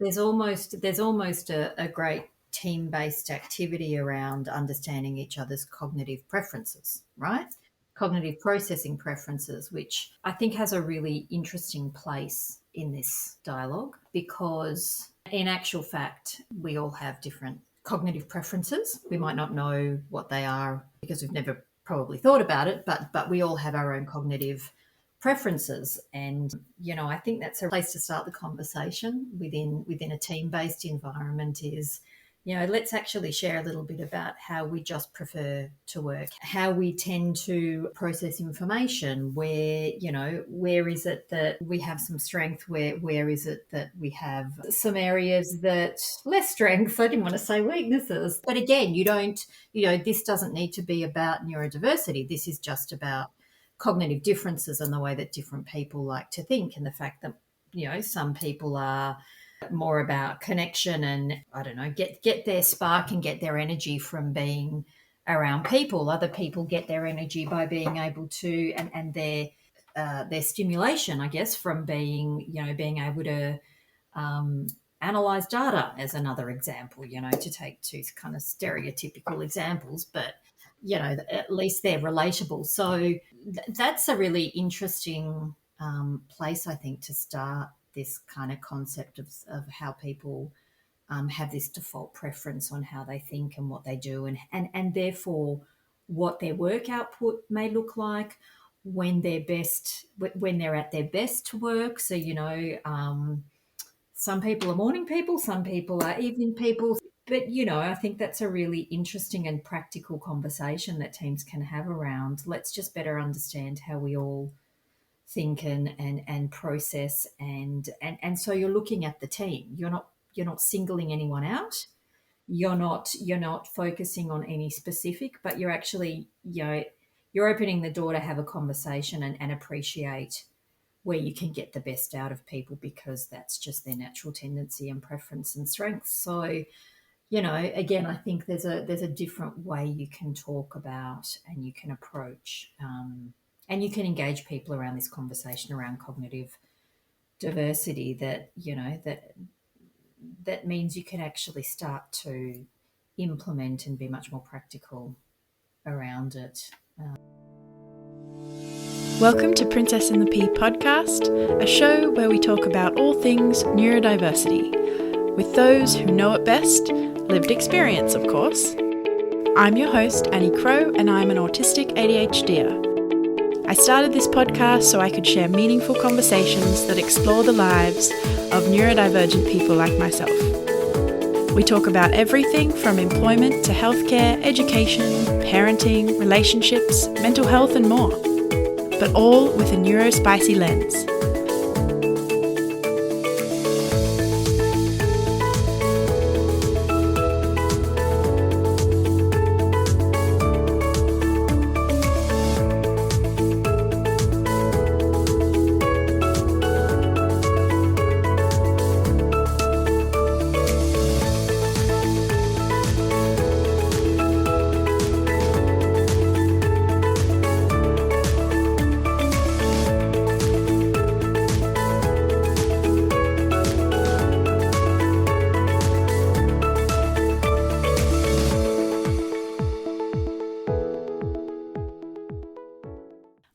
there's almost a great team-based activity around understanding each other's cognitive preferences, right? Cognitive processing preferences, which I think has a really interesting place in this dialogue because, in actual fact, we all have different cognitive preferences. We might not know what they are because we've never probably thought about it, but we all have our own cognitive preferences. And I think that's a place to start the conversation within a team-based environment is, let's actually share a little bit about how we just prefer to work, how we tend to process information, where is it that we have some strength, where is it that we have some areas that less strengths. I didn't want to say weaknesses, but again, this doesn't need to be about neurodiversity. This is just about cognitive differences and the way that different people like to think, and the fact that some people are more about connection and, I don't know, get their spark and get their energy from being around people. Other people get their energy by being able to, and their stimulation, I guess, from being able to analyze data, as another example, to take two kind of stereotypical examples, but at least they're relatable. So that's a really interesting place, I think, to start this kind of concept of how people have this default preference on how they think and what they do, and therefore what their work output may look like when they're at their best to work. So some people are morning people, some people are evening people. But I think that's a really interesting and practical conversation that teams can have around, let's just better understand how we all think and process, and so you're looking at the team. You're not singling anyone out. You're not focusing on any specific, but you're actually you're opening the door to have a conversation and appreciate where you can get the best out of people, because that's just their natural tendency and preference and strengths. So again, I think there's a different way you can talk about and you can approach, and you can engage people around this conversation around cognitive diversity that means you can actually start to implement and be much more practical around it. Welcome to Princess and the Pea podcast, a show where we talk about all things neurodiversity, with those who know it best, lived experience, of course. I'm your host, Annie Crow, and I'm an autistic ADHDer. I started this podcast so I could share meaningful conversations that explore the lives of neurodivergent people like myself. We talk about everything from employment to healthcare, education, parenting, relationships, mental health, and more, but all with a neurospicy lens.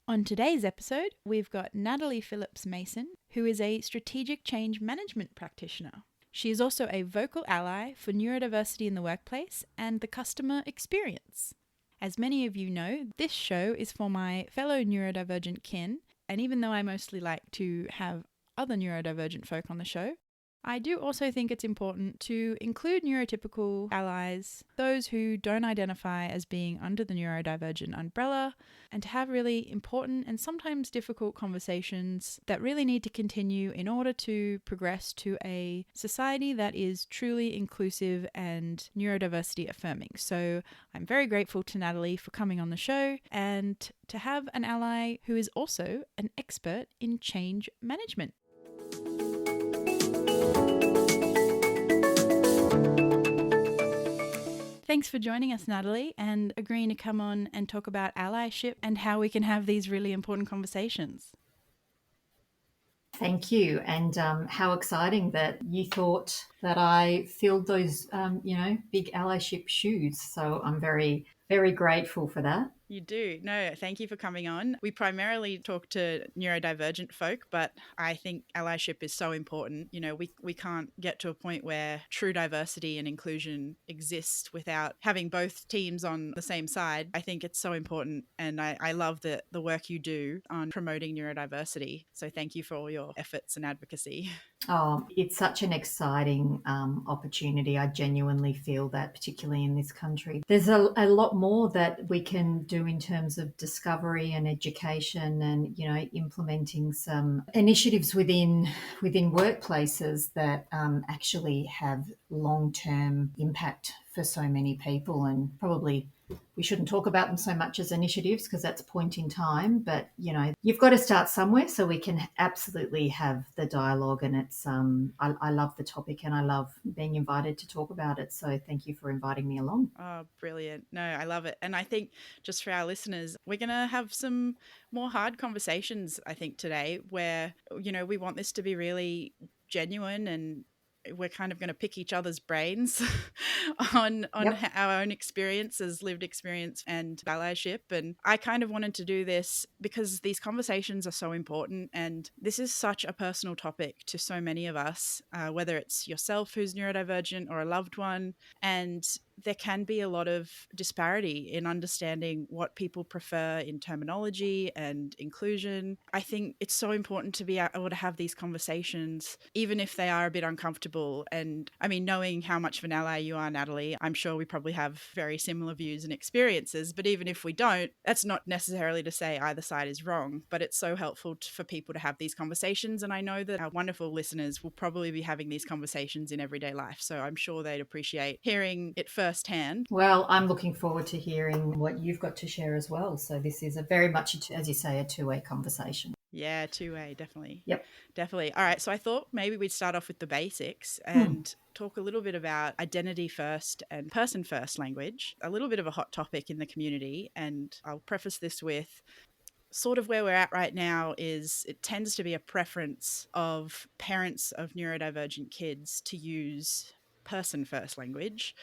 On today's episode, we've got Natalie Phillips-Mason, who is a strategic change management practitioner. She is also a vocal ally for neurodiversity in the workplace and the customer experience. As many of you know, this show is for my fellow neurodivergent kin, and even though I mostly like to have other neurodivergent folk on the show, I do also think it's important to include neurotypical allies, those who don't identify as being under the neurodivergent umbrella, and to have really important and sometimes difficult conversations that really need to continue in order to progress to a society that is truly inclusive and neurodiversity affirming. So I'm very grateful to Natalie for coming on the show and to have an ally who is also an expert in change management. Thanks for joining us, Natalie, and agreeing to come on and talk about allyship and how we can have these really important conversations. Thank you. And how exciting that you thought that I filled those, big allyship shoes. So I'm very, very grateful for that. You do. No, thank you for coming on. We primarily talk to neurodivergent folk, but I think allyship is so important. We can't get to a point where true diversity and inclusion exists without having both teams on the same side. I think it's so important. And I love the work you do on promoting neurodiversity. So thank you for all your efforts and advocacy. Oh, it's such an exciting opportunity. I genuinely feel that, particularly in this country. There's a lot more that we can do in terms of discovery and education and, implementing some initiatives within workplaces that actually have long-term impact for so many people, and probably we shouldn't talk about them so much as initiatives because that's a point in time, but you've got to start somewhere, so we can absolutely have the dialogue. And it's I love the topic and I love being invited to talk about it, so thank you for inviting me along. Oh, brilliant. No, I love it. And I think just for our listeners, we're going to have some more hard conversations, I think, today where, we want this to be really genuine, and we're kind of going to pick each other's brains on Yep. our own experiences, lived experience and allyship. And I kind of wanted to do this because these conversations are so important, and this is such a personal topic to so many of us, whether it's yourself who's neurodivergent or a loved one. And there can be a lot of disparity in understanding what people prefer in terminology and inclusion. I think it's so important to be able to have these conversations, even if they are a bit uncomfortable. And I mean, knowing how much of an ally you are, Natalie, I'm sure we probably have very similar views and experiences. But even if we don't, that's not necessarily to say either side is wrong, but it's so helpful for people to have these conversations. And I know that our wonderful listeners will probably be having these conversations in everyday life. So I'm sure they'd appreciate hearing it firsthand. Well, I'm looking forward to hearing what you've got to share as well. So this is a very much, as you say, a two-way conversation. Yeah, two-way, definitely. Yep. Definitely. All right, so I thought maybe we'd start off with the basics Hmm. and talk a little bit about identity first and person first language, a little bit of a hot topic in the community. And I'll preface this with sort of where we're at right now is it tends to be a preference of parents of neurodivergent kids to use person first language.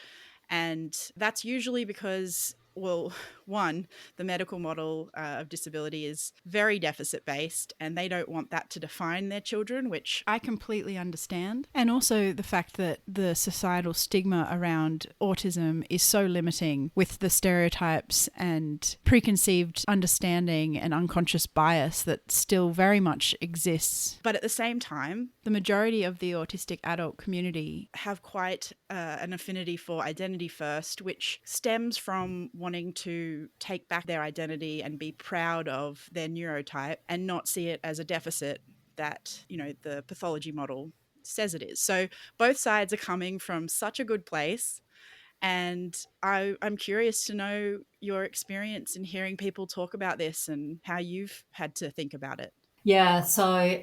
And that's usually because, well, one, the medical model of disability is very deficit based, and they don't want that to define their children, which I completely understand. And also the fact that the societal stigma around autism is so limiting, with the stereotypes and preconceived understanding and unconscious bias that still very much exists. But at the same time, the majority of the autistic adult community have quite an affinity for identity first, which stems from wanting to take back their identity and be proud of their neurotype and not see it as a deficit that, the pathology model says it is. So both sides are coming from such a good place. And I'm curious to know your experience in hearing people talk about this and how you've had to think about it. Yeah, so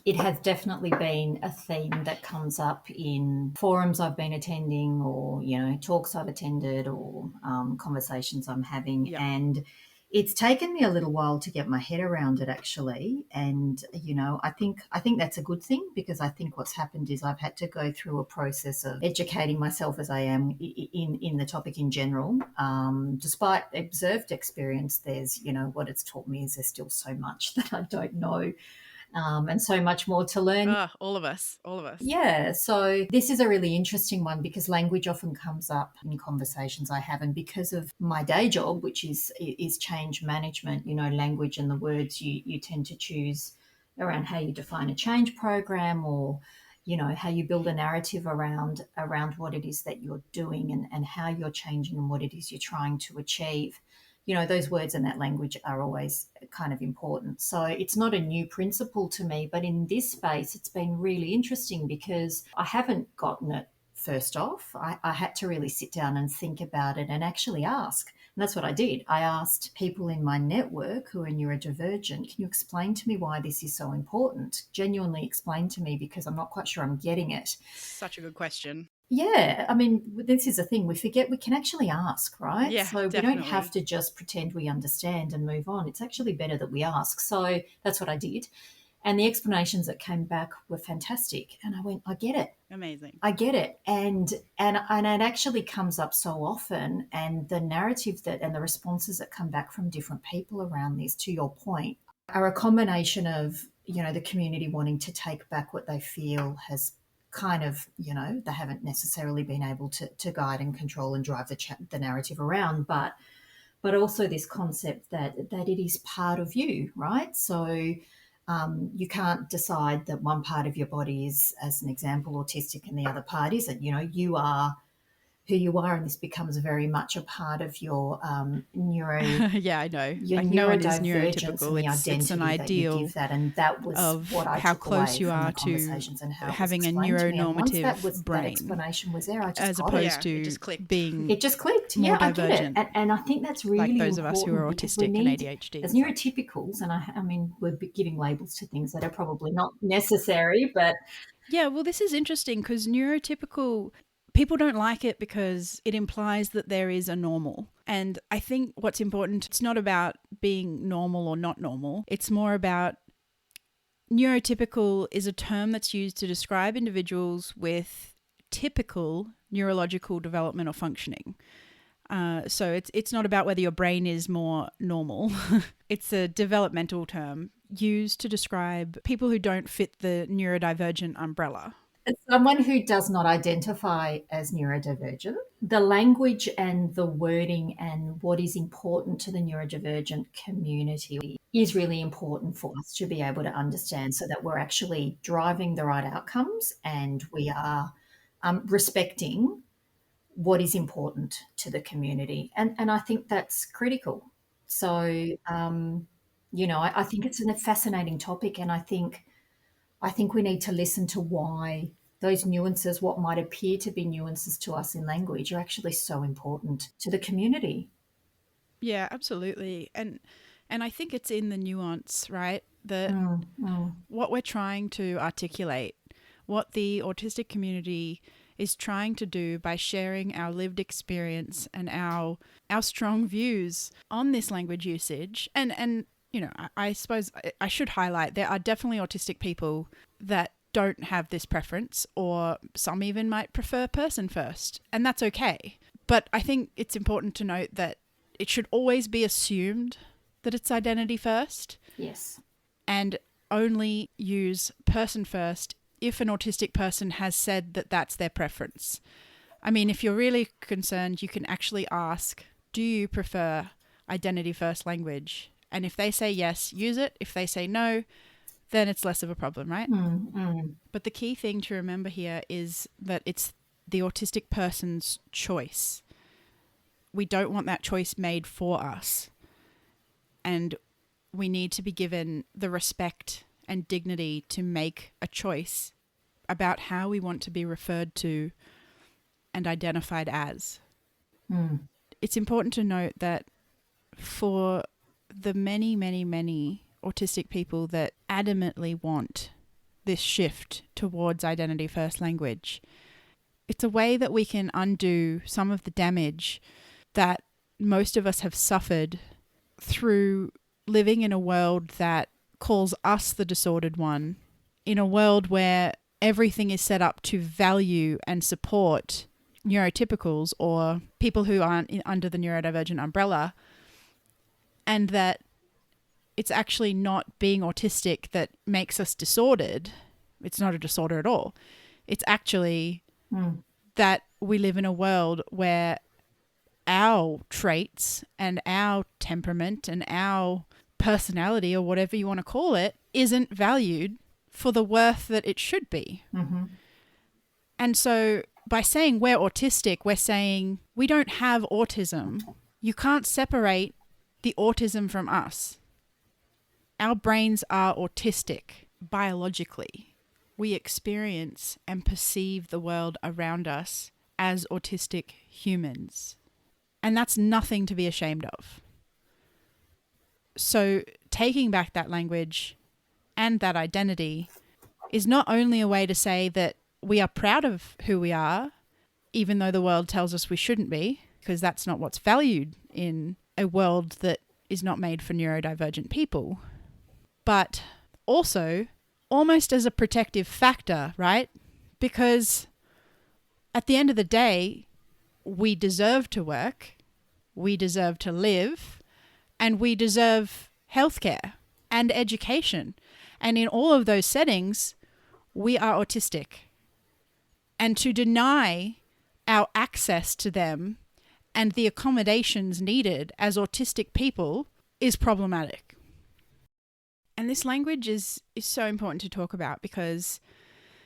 it has definitely been a theme that comes up in forums I've been attending, or talks I've attended, or conversations I'm having, Yep. and it's taken me a little while to get my head around it, actually. And I think that's a good thing, because I think what's happened is I've had to go through a process of educating myself as I am in the topic in general. Despite observed experience, there's what it's taught me is there's still so much that I don't know, and so much more to learn. All of us. Yeah, so this is a really interesting one because language often comes up in conversations I have, and because of my day job, which is change management, language and the words you tend to choose around how you define a change program, or how you build a narrative around what it is that you're doing, and how you're changing and what it is you're trying to achieve. Those words and that language are always kind of important. So it's not a new principle to me, but in this space, it's been really interesting because I haven't gotten it first off. I had to really sit down and think about it and actually ask. And that's what I did. I asked people in my network who are neurodivergent, can you explain to me why this is so important? Genuinely explain to me, because I'm not quite sure I'm getting it. Such a good question. Yeah, I mean, this is the thing. We forget we can actually ask, right? Yeah, so definitely. We don't have to just pretend we understand and move on. It's actually better that we ask. So that's what I did. And the explanations that came back were fantastic. And I went, I get it. Amazing. I get it. And it actually comes up so often. And the narrative that and the responses that come back from different people around this, to your point, are a combination of, the community wanting to take back what they feel has kind of, they haven't necessarily been able to guide and control and drive the narrative around, but also this concept that it is part of you, right? So you can't decide that one part of your body is, as an example, autistic and the other part isn't. You are who you are, and this becomes very much a part of your yeah, I know. your Like, no one is neurodivergence and neurotypical. the It's an identity that you ideal give that. And that was of what I how took close away you from are the to conversations and how it was having a explained to me. And once neuronormative that brain, explanation was there, I just as got opposed it. to It just clicked. being It just clicked. more Yeah, I get it. divergent, And I think that's really like those of us who are important because we autistic and need, ADHD. as neurotypicals, and I mean, we're giving labels to things that are probably not necessary, but Yeah, well, this is interesting because neurotypical people don't like it because it implies that there is a normal. And I think what's important, it's not about being normal or not normal. It's more about neurotypical is a term that's used to describe individuals with typical neurological development or functioning. So it's not about whether your brain is more normal. It's a developmental term used to describe people who don't fit the neurodivergent umbrella. as someone who does not identify as neurodivergent, the language and the wording and what is important to the neurodivergent community is really important for us to be able to understand so that we're actually driving the right outcomes and we are respecting what is important to the community. And I think that's critical. So, I think it's a fascinating topic, and I think we need to listen to why those nuances, what might appear to be nuances to us in language, are actually so important to the community. Yeah, absolutely. And I think it's in the nuance, right? That what we're trying to articulate, what the autistic community is trying to do by sharing our lived experience and our strong views on this language usage. And I suppose I should highlight there are definitely autistic people that don't have this preference, or some even might prefer person first, and that's okay. But I think it's important to note that it should always be assumed that it's identity first. Yes. And only use person first if an autistic person has said that that's their preference. I mean, if you're really concerned, you can actually ask, do you prefer identity first language? And if they say yes, use it. If they say no, then it's less of a problem, right? But the key thing to remember here is that it's the autistic person's choice. We don't want that choice made for us. And we need to be given the respect and dignity to make a choice about how we want to be referred to and identified as. It's important to note that for the many, many, many autistic people that adamantly want this shift towards identity first language, it's a way that we can undo some of the damage that most of us have suffered through living in a world that calls us the disordered one, in a world where everything is set up to value and support neurotypicals or people who aren't under the neurodivergent umbrella, and that it's actually not being autistic that makes us disordered. It's not a disorder at all. It's actually that we live in a world where our traits and our temperament and our personality, or whatever you want to call it, isn't valued for the worth that it should be. And so by saying we're autistic, we're saying we don't have autism. You can't separate the autism from us. Our brains are autistic biologically. We experience and perceive the world around us as autistic humans. And that's nothing to be ashamed of. So taking back that language and that identity is not only a way to say that we are proud of who we are, even though the world tells us we shouldn't be, because that's not what's valued in a world that is not made for neurodivergent people. But also almost as a protective factor, right? Because at the end of the day, we deserve to work, we deserve to live, and we deserve healthcare and education. And in all of those settings, we are autistic. And to deny our access to them and the accommodations needed as autistic people is problematic. And this language is so important to talk about, because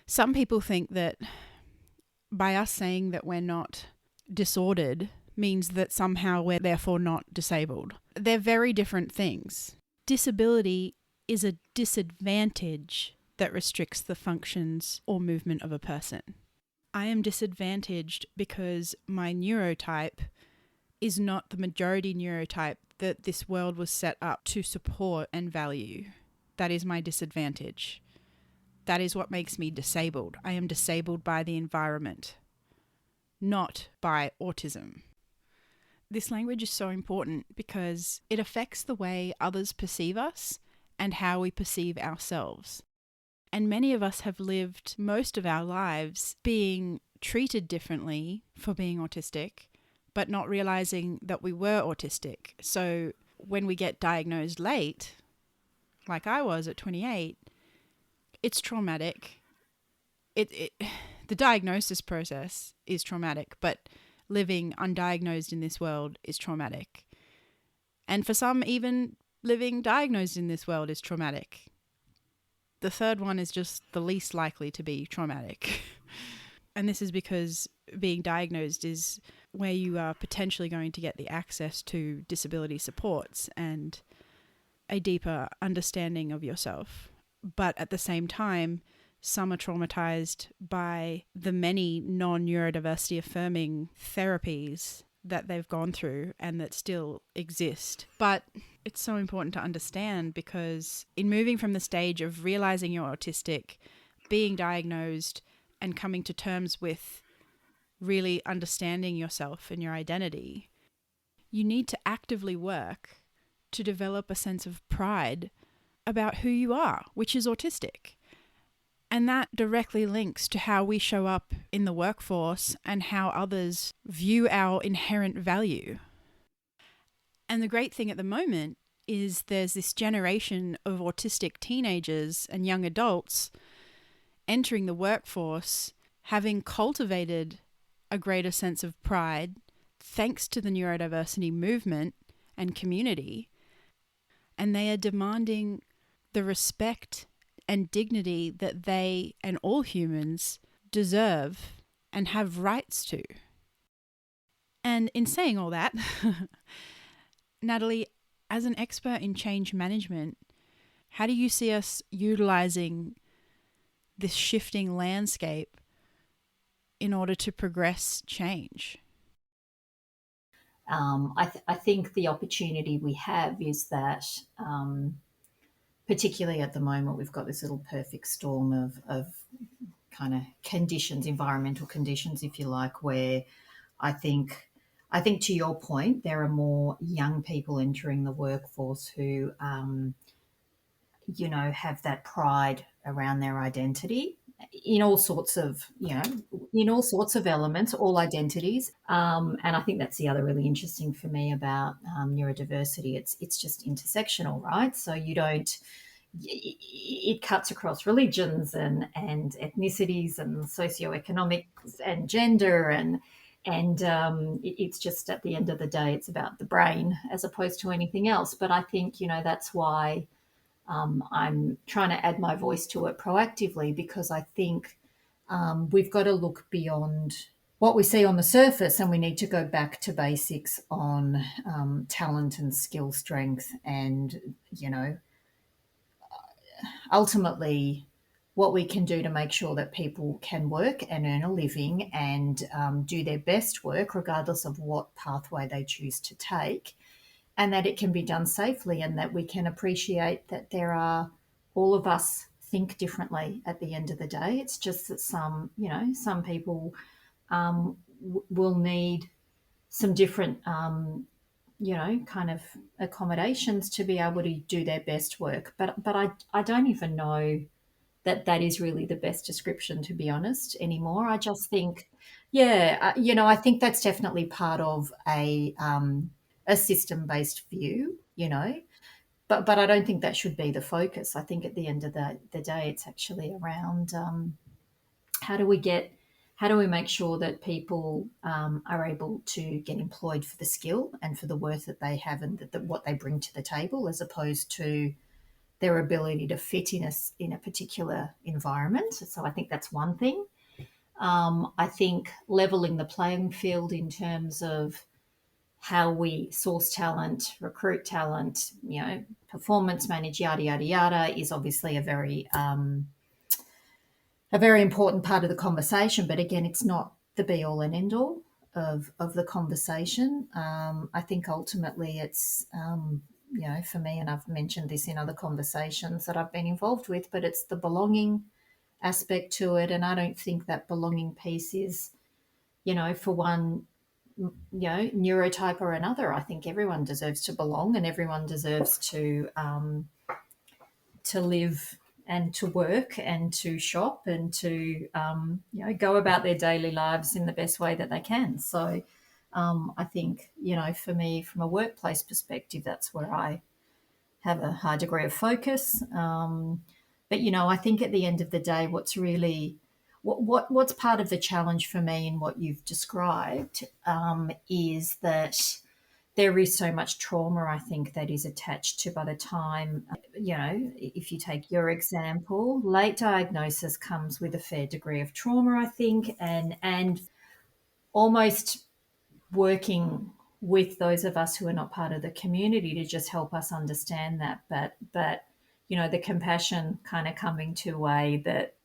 some people think that by us saying that we're not disordered means that somehow we're therefore not disabled. They're very different things. Disability is a disadvantage that restricts the functions or movement of a person. I am disadvantaged because my neurotype is not the majority neurotype that this world was set up to support and value. That is my disadvantage. That is what makes me disabled. I am disabled by the environment, not by autism. This language is so important because it affects the way others perceive us and how we perceive ourselves. And many of us have lived most of our lives being treated differently for being autistic, but not realizing that we were autistic. So when we get diagnosed late, like I was at 28, it's traumatic. The diagnosis process is traumatic, but living undiagnosed in this world is traumatic. And for some, even living diagnosed in this world is traumatic. The third one is just the least likely to be traumatic. And this is because being diagnosed is where you are potentially going to get the access to disability supports and a deeper understanding of yourself. But at the same time, some are traumatized by the many non-neurodiversity affirming therapies that they've gone through and that still exist. But it's so important to understand, because in moving from the stage of realizing you're autistic, being diagnosed, and coming to terms with really understanding yourself and your identity, you need to actively work to develop a sense of pride about who you are, which is autistic. And that directly links to how we show up in the workforce and how others view our inherent value. And the great thing at the moment is there's this generation of autistic teenagers and young adults entering the workforce, having cultivated a greater sense of pride thanks to the neurodiversity movement and community. And they are demanding the respect and dignity that they and all humans deserve and have rights to. And in saying all that, Natalie, as an expert in change management, how do you see us utilizing this shifting landscape in order to progress change? I think the opportunity we have is that, particularly at the moment, we've got this little perfect storm of kind of conditions, environmental conditions, if you like, where I think to your point, there are more young people entering the workforce who, have that pride around their identity in all sorts of, elements, all identities. And I think that's the other really interesting for me about neurodiversity. It's just intersectional, right? So it cuts across religions and ethnicities and socioeconomics and gender it's just, at the end of the day, it's about the brain as opposed to anything else. But I think, that's why I'm trying to add my voice to it proactively, because I think we've got to look beyond what we see on the surface, and we need to go back to basics on talent and skill strength and, ultimately what we can do to make sure that people can work and earn a living and do their best work regardless of what pathway they choose to take, and that it can be done safely, and that we can appreciate that all of us think differently at the end of the day. It's just that some people will need some different kind of accommodations to be able to do their best work. But I don't even know that that is really the best description, to be honest, anymore. I just think, yeah, I think that's definitely part of a system based view, but I don't think that should be the focus. I think at the end of the day, it's actually around how do we get how do we make sure that people are able to get employed for the skill and for the worth that they have and that what they bring to the table, as opposed to their ability to fit in a particular environment. So I think that's one thing. I think leveling the playing field in terms of how we source talent, recruit talent, performance manage, yada yada yada, is obviously a very important part of the conversation. But again, it's not the be all and end all of the conversation. I think ultimately it's, for me, and I've mentioned this in other conversations that I've been involved with, but it's the belonging aspect to it. And I don't think that belonging piece is, for one, neurotype or another. I think everyone deserves to belong and everyone deserves to live and to work and to shop and to go about their daily lives in the best way that they can. So I think, for me, from a workplace perspective, that's where I have a high degree of focus. But I think at the end of the day, what's really what's part of the challenge for me in what you've described is that there is so much trauma, I think, that is attached to, by the time, if you take your example, late diagnosis comes with a fair degree of trauma, I think, and almost working with those of us who are not part of the community to just help us understand that. But the compassion kind of coming to a way that,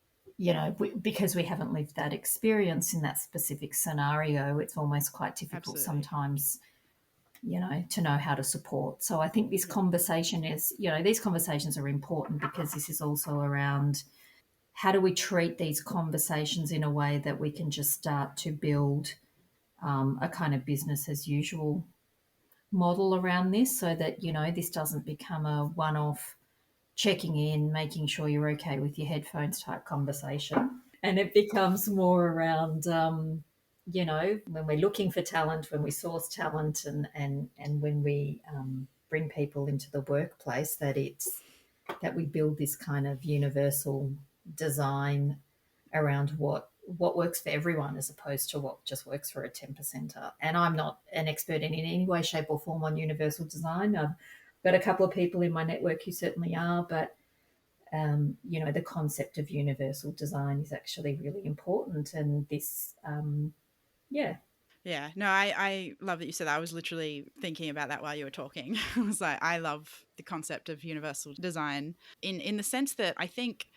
because we haven't lived that experience in that specific scenario, it's almost quite difficult Absolutely. sometimes, to know how to support. So I think this Yeah. conversation is, these conversations are important because this is also around how do we treat these conversations in a way that we can just start to build a kind of business as usual model around this, so that, this doesn't become a one off checking in, making sure you're okay with your headphones type conversation. And it becomes more around, when we're looking for talent, when we source talent, and when we bring people into the workplace, that we build this kind of universal design around what works for everyone, as opposed to what just works for a 10%er. And I'm not an expert in any way, shape, or form on universal design. I've got a couple of people in my network who certainly are, but the concept of universal design is actually really important. And this, yeah. Yeah, no, I love that you said that. I was literally thinking about that while you were talking. I was like, I love the concept of universal design in the sense that I think,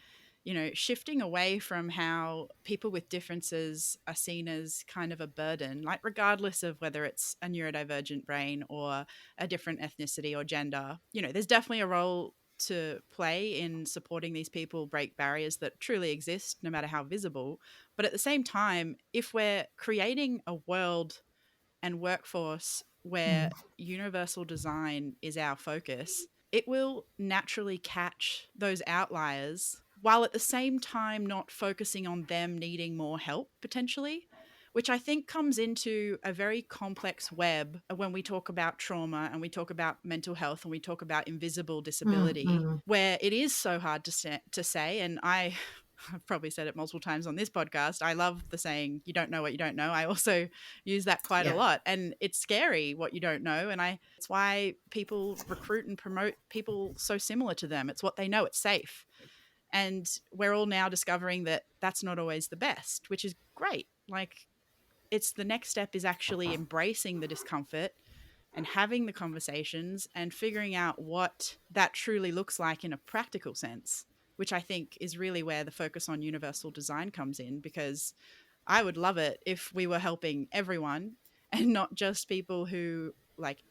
shifting away from how people with differences are seen as kind of a burden, like regardless of whether it's a neurodivergent brain or a different ethnicity or gender, there's definitely a role to play in supporting these people break barriers that truly exist, no matter how visible. But at the same time, if we're creating a world and workforce Mm, where universal design is our focus, it will naturally catch those outliers while at the same time not focusing on them needing more help potentially, which I think comes into a very complex web when we talk about trauma and we talk about mental health and we talk about invisible mm, disability, mm. where it is so hard to say. And I've probably said it multiple times on this podcast. I love the saying, you don't know what you don't know. I also use that quite a Yeah. lot. And it's scary what you don't know. And it's why people recruit and promote people so similar to them. It's what they know, it's safe. And we're all now discovering that that's not always the best, which is great. Like, it's the next step is actually embracing the discomfort and having the conversations and figuring out what that truly looks like in a practical sense, which I think is really where the focus on universal design comes in, because I would love it if we were helping everyone and not just people who like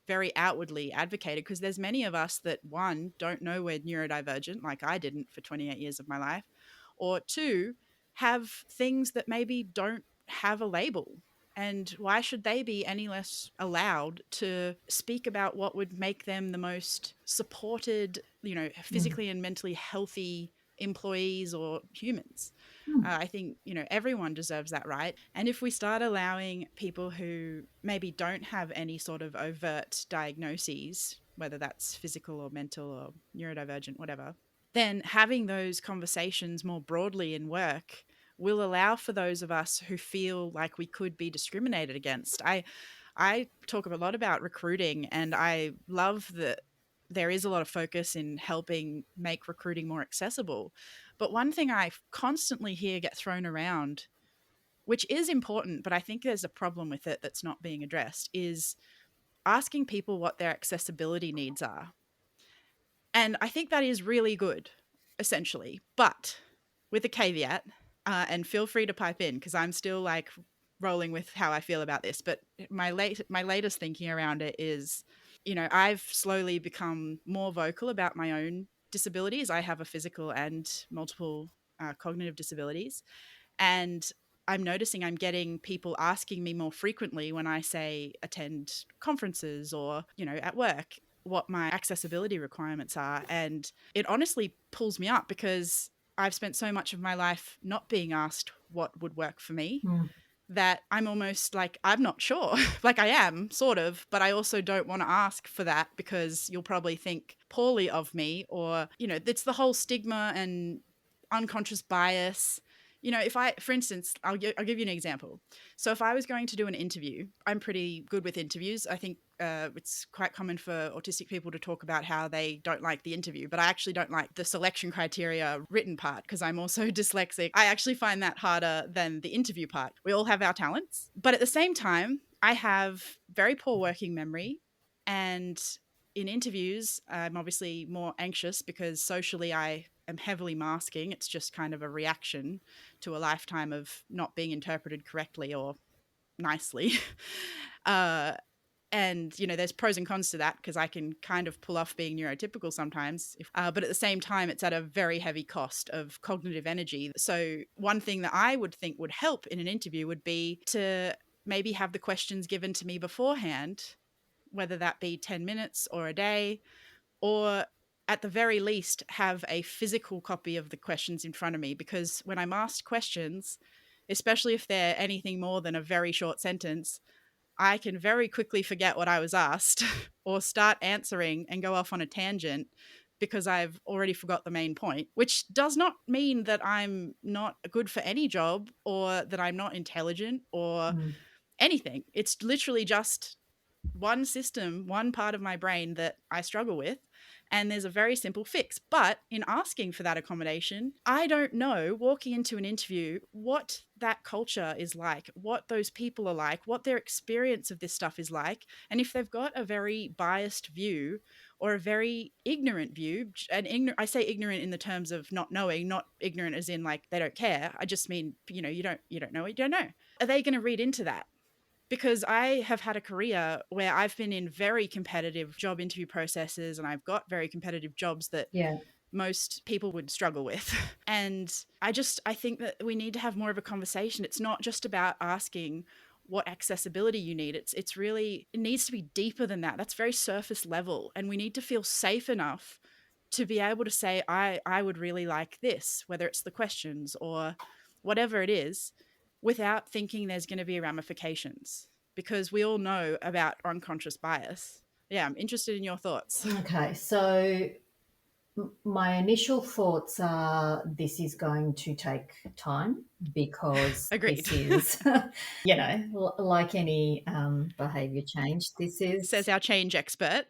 very outwardly advocated, because there's many of us that, one, don't know we're neurodivergent, like I didn't for 28 years of my life, or two, have things that maybe don't have a label. And why should they be any less allowed to speak about what would make them the most supported, Mm. physically and mentally healthy employees or humans? Mm. I think, everyone deserves that right. And if we start allowing people who maybe don't have any sort of overt diagnoses, whether that's physical or mental or neurodivergent, whatever, then having those conversations more broadly in work will allow for those of us who feel like we could be discriminated against. I talk a lot about recruiting, and I love that there is a lot of focus in helping make recruiting more accessible. But one thing I constantly hear get thrown around, which is important, but I think there's a problem with it that's not being addressed, is asking people what their accessibility needs are. And I think that is really good, essentially, but with a caveat, and feel free to pipe in because I'm still like rolling with how I feel about this. But my latest thinking around it is, I've slowly become more vocal about my own disabilities. I have a physical and multiple cognitive disabilities, and I'm noticing I'm getting people asking me more frequently when I say attend conferences or, at work, what my accessibility requirements are. And it honestly pulls me up because I've spent so much of my life not being asked what would work for me Mm. that I'm almost like, I'm not sure. Like I am, sort of, but I also don't want to ask for that because you'll probably think poorly of me, or, it's the whole stigma and unconscious bias. If I, for instance, I'll give you an example. So if I was going to do an interview, I'm pretty good with interviews. I think it's quite common for autistic people to talk about how they don't like the interview, but I actually don't like the selection criteria written part because I'm also dyslexic. I actually find that harder than the interview part. We all have our talents, but at the same time, I have very poor working memory, and in interviews, I'm obviously more anxious because socially I am heavily masking. It's just kind of a reaction to a lifetime of not being interpreted correctly or nicely. uh, and, there's pros and cons to that because I can kind of pull off being neurotypical sometimes. But at the same time, it's at a very heavy cost of cognitive energy. So one thing that I would think would help in an interview would be to maybe have the questions given to me beforehand, whether that be 10 minutes or a day, or at the very least have a physical copy of the questions in front of me. Because when I'm asked questions, especially if they're anything more than a very short sentence, I can very quickly forget what I was asked or start answering and go off on a tangent because I've already forgot the main point, which does not mean that I'm not good for any job or that I'm not intelligent or Mm. anything. It's literally just one system, one part of my brain that I struggle with. And there's a very simple fix. But in asking for that accommodation, I don't know, walking into an interview, what that culture is like, what those people are like, what their experience of this stuff is like. And if they've got a very biased view or a very ignorant view, and I say ignorant in the terms of not knowing, not ignorant as in like they don't care. I just mean, you don't know what you don't know. Are they going to read into that? Because I have had a career where I've been in very competitive job interview processes and I've got very competitive jobs that Yeah. most people would struggle with. And I think that we need to have more of a conversation. It's not just about asking what accessibility you need. It's really, it needs to be deeper than that. That's very surface level. And we need to feel safe enough to be able to say, I would really like this, whether it's the questions or whatever it is, without thinking there's going to be ramifications, because we all know about unconscious bias. Yeah, I'm interested in your thoughts. Okay. So my initial thoughts are this is going to take time because Agreed. this is, like any behavior change, this Says is, our change expert.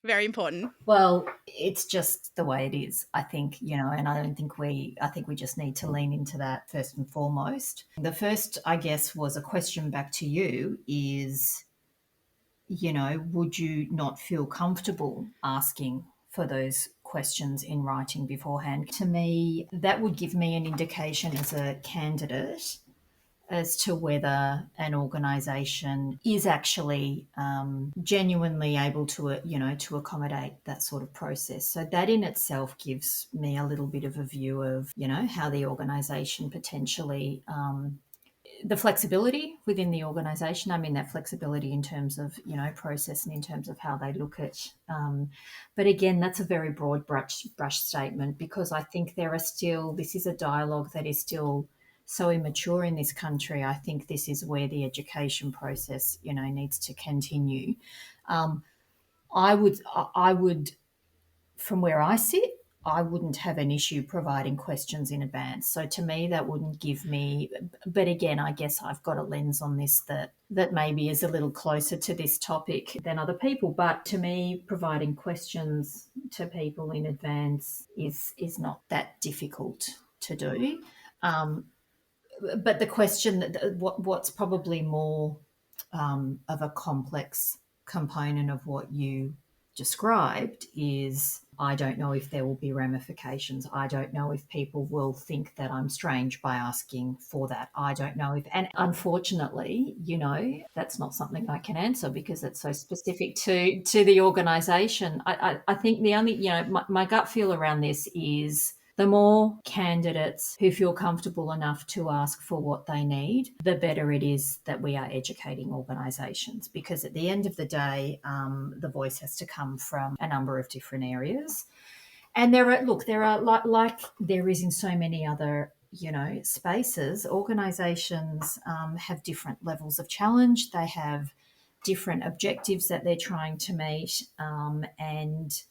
Very important. well, it's just the way it is, I think, and I think we just need to lean into that first and foremost. The first, I guess, was a question back to you is, would you not feel comfortable asking for those questions in writing beforehand? To me, that would give me an indication as a candidate as to whether an organisation is actually genuinely able to, to accommodate that sort of process. So that in itself gives me a little bit of a view of, how the organisation potentially the flexibility within the organisation. I mean, that flexibility in terms of, process and in terms of how they look at. But again, that's a very broad brush statement, because I think this is a dialogue that is still so immature in this country. I think this is where the education process, needs to continue. Um, I would, from where I sit, I wouldn't have an issue providing questions in advance. So to me, that wouldn't give me. But again, I guess I've got a lens on this that maybe is a little closer to this topic than other people. But to me, providing questions to people in advance is not that difficult to do. Um, but the question that what's probably more of a complex component of what you described is, I don't know if there will be ramifications. I don't know if people will think that I'm strange by asking for that. I don't know if, and unfortunately, that's not something I can answer because it's so specific to the organisation. I think the only, my gut feel around this is, the more candidates who feel comfortable enough to ask for what they need, the better it is that we are educating organisations. Because at the end of the day, the voice has to come from a number of different areas. And there are like there is in so many other spaces. Organisations have different levels of challenge. They have different objectives that they're trying to meet, and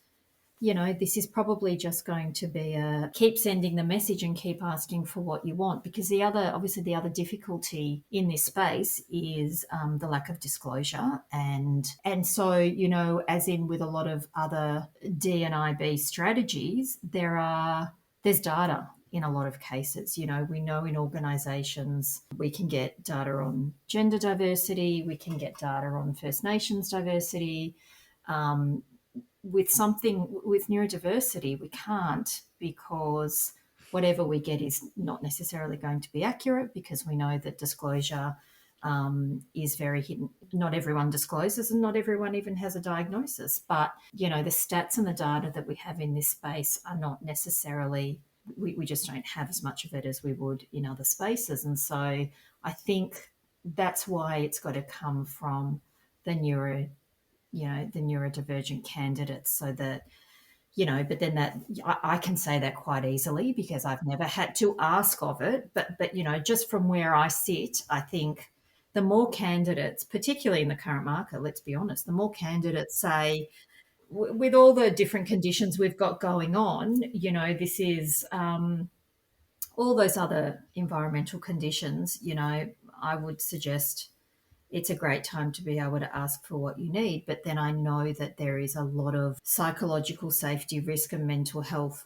this is probably just going to be a keep sending the message and keep asking for what you want, because the other difficulty in this space is the lack of disclosure. And so, as in with a lot of other D&IB strategies, there's data in a lot of cases. We know in organisations we can get data on gender diversity, we can get data on First Nations diversity. With neurodiversity, we can't, because whatever we get is not necessarily going to be accurate, because we know that disclosure is very hidden. Not everyone discloses, and not everyone even has a diagnosis. But, the stats and the data that we have in this space are not necessarily, we just don't have as much of it as we would in other spaces. And so I think that's why it's got to come from the neurodivergent candidates, so that, but then that I can say that quite easily because I've never had to ask of it. But just from where I sit, I think the more candidates, particularly in the current market, let's be honest, the more candidates say, with all the different conditions we've got going on, this is all those other environmental conditions, I would suggest it's a great time to be able to ask for what you need. But then I know that there is a lot of psychological safety risk and mental health,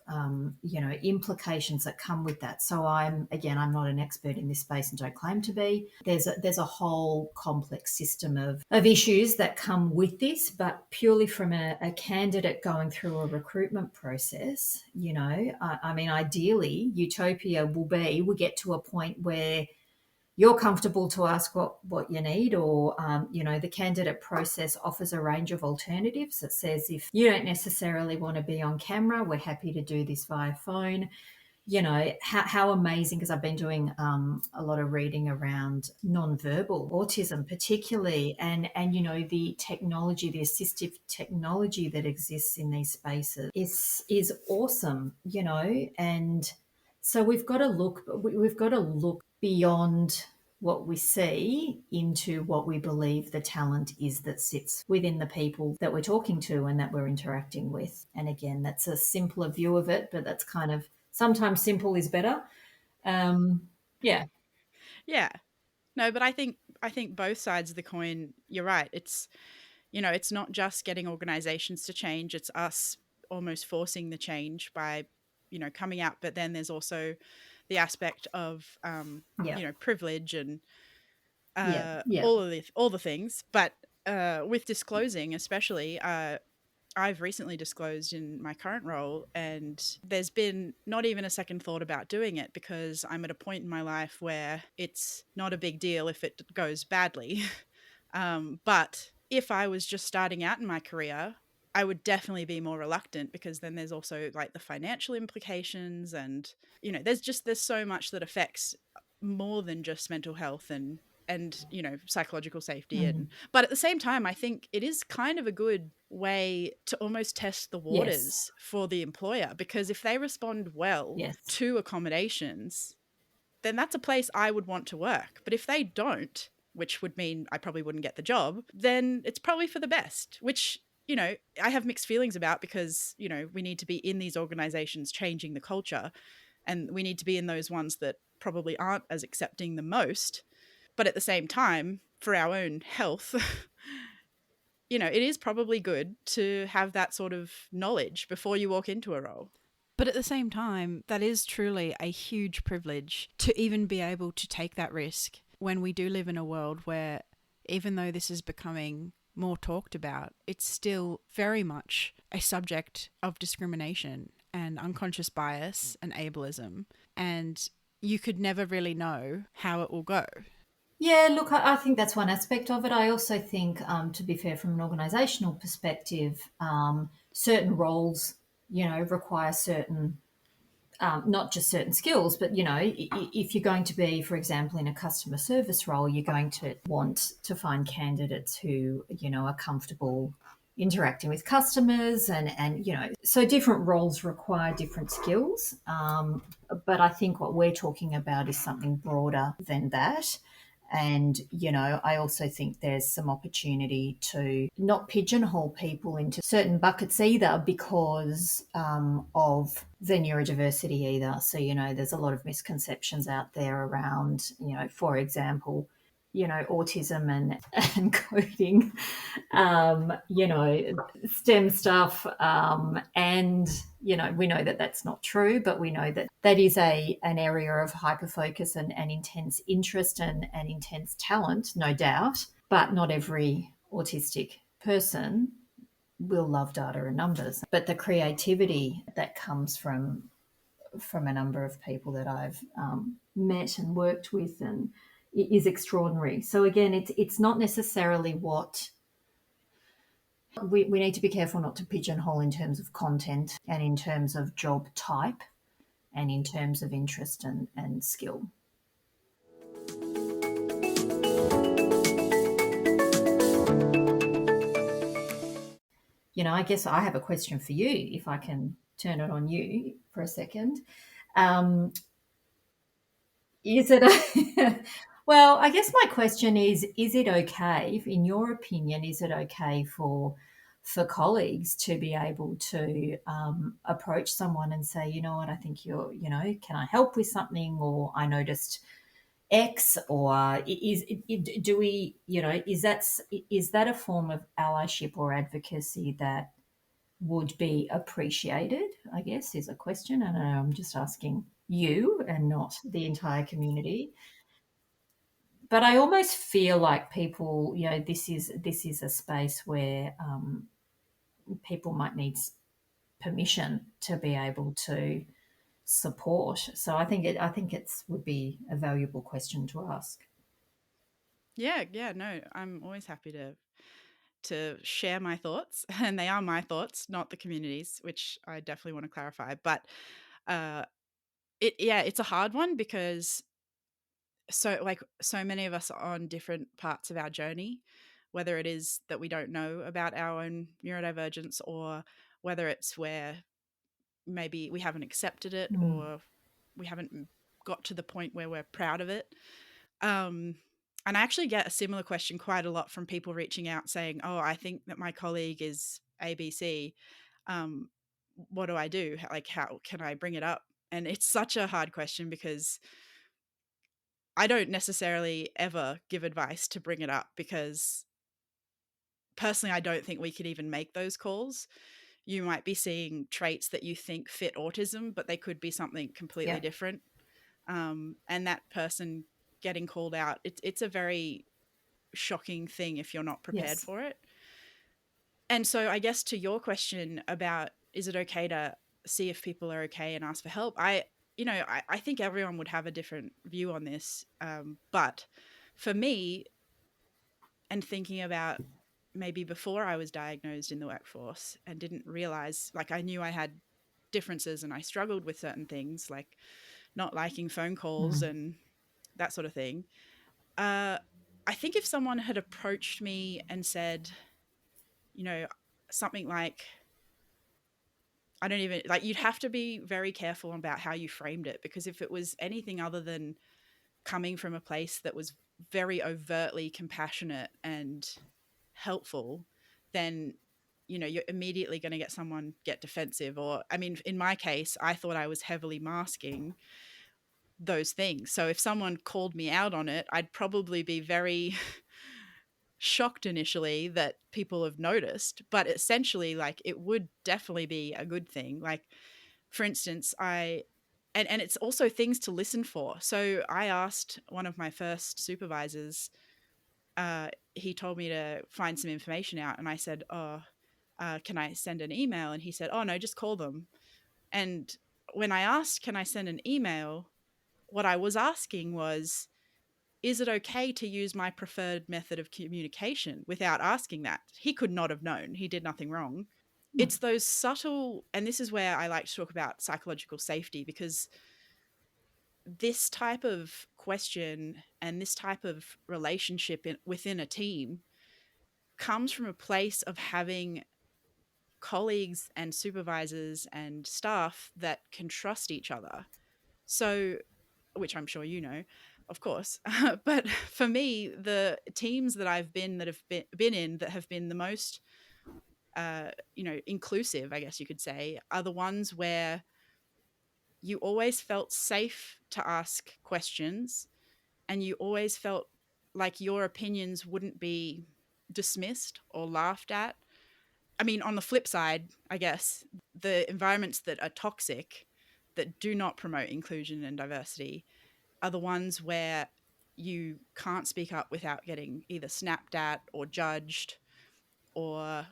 implications that come with that. So I'm not an expert in this space and don't claim to be. There's a whole complex system of issues that come with this, but purely from a candidate going through a recruitment process, I mean, ideally, utopia will be, we get to a point where you're comfortable to ask what you need, or the candidate process offers a range of alternatives that says, if you don't necessarily want to be on camera, we're happy to do this via phone. How amazing, because I've been doing a lot of reading around nonverbal autism particularly, and the technology, the assistive technology that exists in these spaces is awesome, and so we've got to look beyond what we see into what we believe the talent is that sits within the people that we're talking to and that we're interacting with. And again, that's a simpler view of it, but that's kind of, sometimes simple is better. Yeah. Yeah. No, but I think both sides of the coin, you're right. It's it's not just getting organizations to change, it's us almost forcing the change by coming out. But then there's also the aspect of Yeah. privilege and Yeah. Yeah. all the things. But with disclosing, especially, I've recently disclosed in my current role, and there's been not even a second thought about doing it because I'm at a point in my life where it's not a big deal if it goes badly. But if I was just starting out in my career, I would definitely be more reluctant, because then there's also like the financial implications, and there's so much that affects more than just mental health and psychological safety. Mm. But at the same time, I think it is kind of a good way to almost test the Yes. waters for the employer, because if they respond well Yes. to accommodations, then that's a place I would want to work. But if they don't, which would mean I probably wouldn't get the job, then it's probably for the best, which, I have mixed feelings about, because, we need to be in these organizations changing the culture, and we need to be in those ones that probably aren't as accepting the most. But at the same time, for our own health, it is probably good to have that sort of knowledge before you walk into a role. But at the same time, that is truly a huge privilege to even be able to take that risk when we do live in a world where, even though this is becoming more talked about, it's still very much a subject of discrimination and unconscious bias and ableism. And you could never really know how it will go. Yeah, look, I think that's one aspect of it. I also think, to be fair, from an organisational perspective, certain roles, require certain, not just certain skills, but, if you're going to be, for example, in a customer service role, you're going to want to find candidates who, are comfortable interacting with customers and so different roles require different skills. But I think what we're talking about is something broader than that. And, I also think there's some opportunity to not pigeonhole people into certain buckets either because of the neurodiversity either. So, there's a lot of misconceptions out there around, for example, autism and coding, STEM stuff. And, we know that that's not true, but we know that that is an area of hyper focus and intense interest and intense talent, no doubt. But not every autistic person will love data and numbers. But the creativity that comes from a number of people that I've met and worked with and is extraordinary. So again, it's not necessarily what we need to be careful not to pigeonhole in terms of content and in terms of job type and in terms of interest and skill. I guess I have a question for you, if I can turn it on you for a second. Is it well, I guess my question is it okay, in your opinion, is it okay for colleagues to be able to approach someone and say, you know what, I think can I help with something, or I noticed X, or do we, is that a form of allyship or advocacy that would be appreciated, I guess, is a question. And I'm just asking you and not the entire community. But I almost feel like people, this is a space where people might need permission to be able to support. So I think it's would be a valuable question to ask. Yeah, no, I'm always happy to share my thoughts, and they are my thoughts, not the community's, which I definitely want to clarify. But uh, it's a hard one, because so many of us are on different parts of our journey, whether it is that we don't know about our own neurodivergence, or whether it's where maybe we haven't accepted it, Mm. or we haven't got to the point where we're proud of it. Um, and I actually get a similar question quite a lot from people reaching out saying, "Oh, I think that my colleague is ABC. Um, what do I do? Like, how can I bring it up?" And it's such a hard question, because I don't necessarily ever give advice to bring it up, because personally, I don't think we could even make those calls. You might be seeing traits that you think fit autism, but they could be something completely Yeah. different. And that person getting called out, it's a very shocking thing if you're not prepared Yes. for it. And so I guess to your question about, is it okay to see if people are okay and ask for help? I think everyone would have a different view on this. But for me, and thinking about maybe before I was diagnosed in the workforce and didn't realize, like, I knew I had differences and I struggled with certain things, like not liking phone calls Mm. and that sort of thing. I think if someone had approached me and said, something like, I don't even like, you'd have to be very careful about how you framed it, because if it was anything other than coming from a place that was very overtly compassionate and helpful, then you're immediately going to get someone get defensive. Or, I mean, in my case, I thought I was heavily masking those things. So if someone called me out on it, I'd probably be very shocked initially that people have noticed, but essentially, like, it would definitely be a good thing. Like, for instance, and it's also things to listen for. So I asked one of my first supervisors, he told me to find some information out, and I said, can I send an email? And he said, oh no, just call them. And when I asked, can I send an email, what I was asking was, is it okay to use my preferred method of communication? Without asking that, he could not have known. He did nothing wrong. It's those subtle, and this is where I like to talk about psychological safety, because this type of question and this type of relationship within a team comes from a place of having colleagues and supervisors and staff that can trust each other. So, which I'm sure you know, of course. But for me, the teams that I've been that have been in that have been the most, inclusive, I guess you could say, are the ones where you always felt safe to ask questions, and you always felt like your opinions wouldn't be dismissed or laughed at. I mean, on the flip side, I guess, the environments that are toxic, that do not promote inclusion and diversity, are the ones where you can't speak up without getting either snapped at or judged, or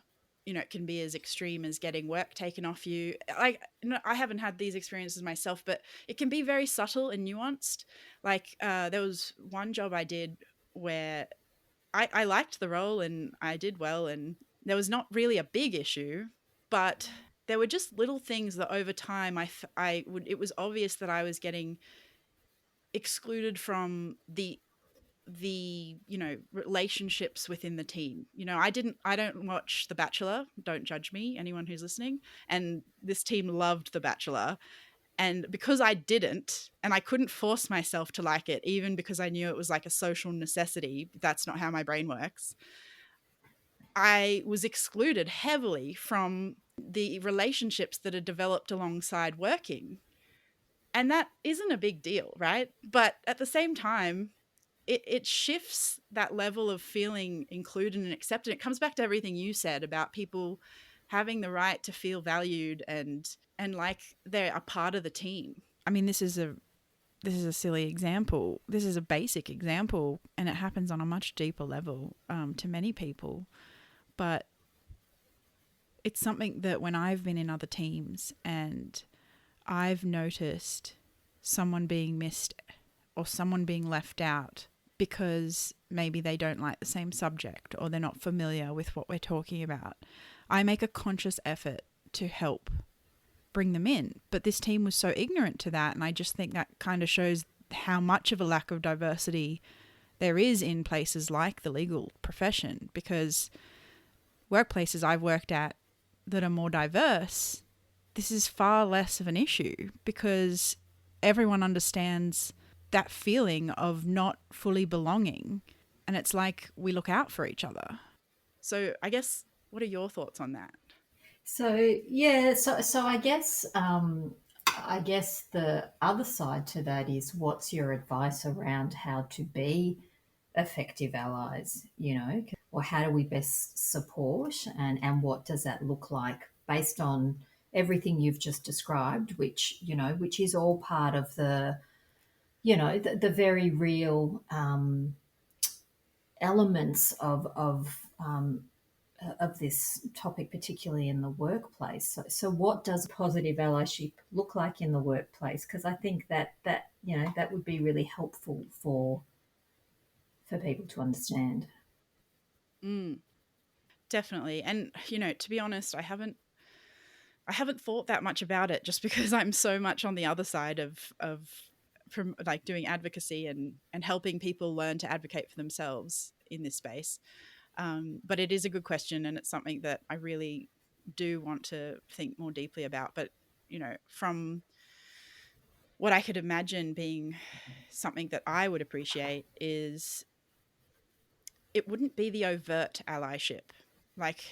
it can be as extreme as getting work taken off you. Like, I haven't had these experiences myself, but it can be very subtle and nuanced. Like, there was one job I did where I liked the role and I did well, and there was not really a big issue, but there were just little things that over time it was obvious that I was getting excluded from the relationships within the team. I don't watch The Bachelor, don't judge me, anyone who's listening, and this team loved The Bachelor, and because I didn't, and I couldn't force myself to like it, even because I knew it was like a social necessity, that's not how my brain works, I was excluded heavily from the relationships that are developed alongside working. And that isn't a big deal, right? But at the same time, it shifts that level of feeling included and accepted. It comes back to everything you said about people having the right to feel valued and like they're a part of the team. I mean, this is a silly example. This is a basic example, and it happens on a much deeper level to many people. But it's something that when I've been in other teams and I've noticed someone being missed or someone being left out because maybe they don't like the same subject or they're not familiar with what we're talking about, I make a conscious effort to help bring them in. But this team was so ignorant to that, and I just think that kind of shows how much of a lack of diversity there is in places like the legal profession, because workplaces I've worked at that are more diverse, this is far less of an issue because everyone understands that feeling of not fully belonging, and it's like we look out for each other. So I guess, what are your thoughts on that? So yeah, so I guess the other side to that is, what's your advice around how to be effective allies, or how do we best support, and what does that look like based on everything you've just described, which is all part of the very real elements of this topic, particularly in the workplace. So what does positive allyship look like in the workplace? Because I think that would be really helpful for people to understand. Definitely. And to be honest, I haven't thought that much about it, just because I'm so much on the other side of from like doing advocacy and helping people learn to advocate for themselves in this space. But it is a good question, and it's something that I really do want to think more deeply about. But, from what I could imagine being something that I would appreciate is it wouldn't be the overt allyship. Like,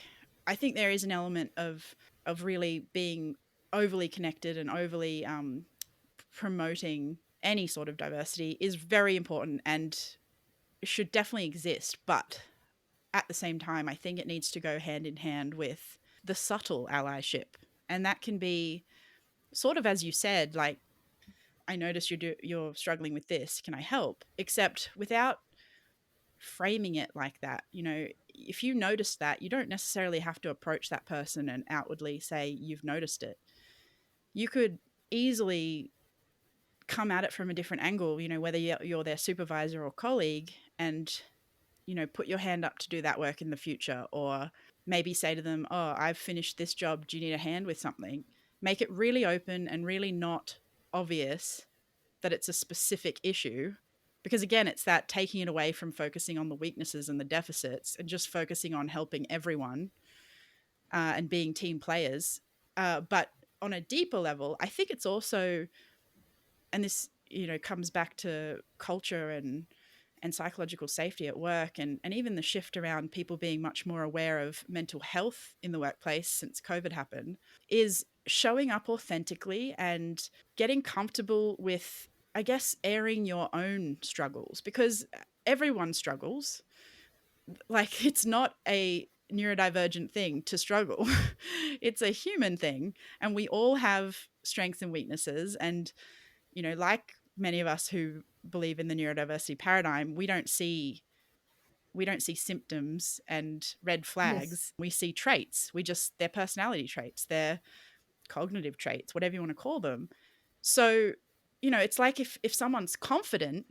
I think there is an element of really being overly connected and overly promoting any sort of diversity is very important and should definitely exist. But at the same time, I think it needs to go hand in hand with the subtle allyship. And that can be sort of, as you said, like, I notice you're struggling with this. Can I help? Except without framing it like that. If you notice that, you don't necessarily have to approach that person and outwardly say you've noticed it. You could easily come at it from a different angle, whether you're their supervisor or colleague, and, put your hand up to do that work in the future, or maybe say to them, oh, I've finished this job. Do you need a hand with something? Make it really open and really not obvious that it's a specific issue. Because again, it's that taking it away from focusing on the weaknesses and the deficits and just focusing on helping everyone and being team players. But on a deeper level, I think it's also, and this, comes back to culture and psychological safety at work, and even the shift around people being much more aware of mental health in the workplace since COVID happened, is showing up authentically and getting comfortable with, I guess, airing your own struggles, because everyone struggles. Like, it's not a neurodivergent thing to struggle. It's a human thing, and we all have strengths and weaknesses. And, like many of us who believe in the neurodiversity paradigm, we don't see symptoms and red flags. Yes. We see traits. They're personality traits, they're cognitive traits, whatever you want to call them. So, it's like if someone's confident,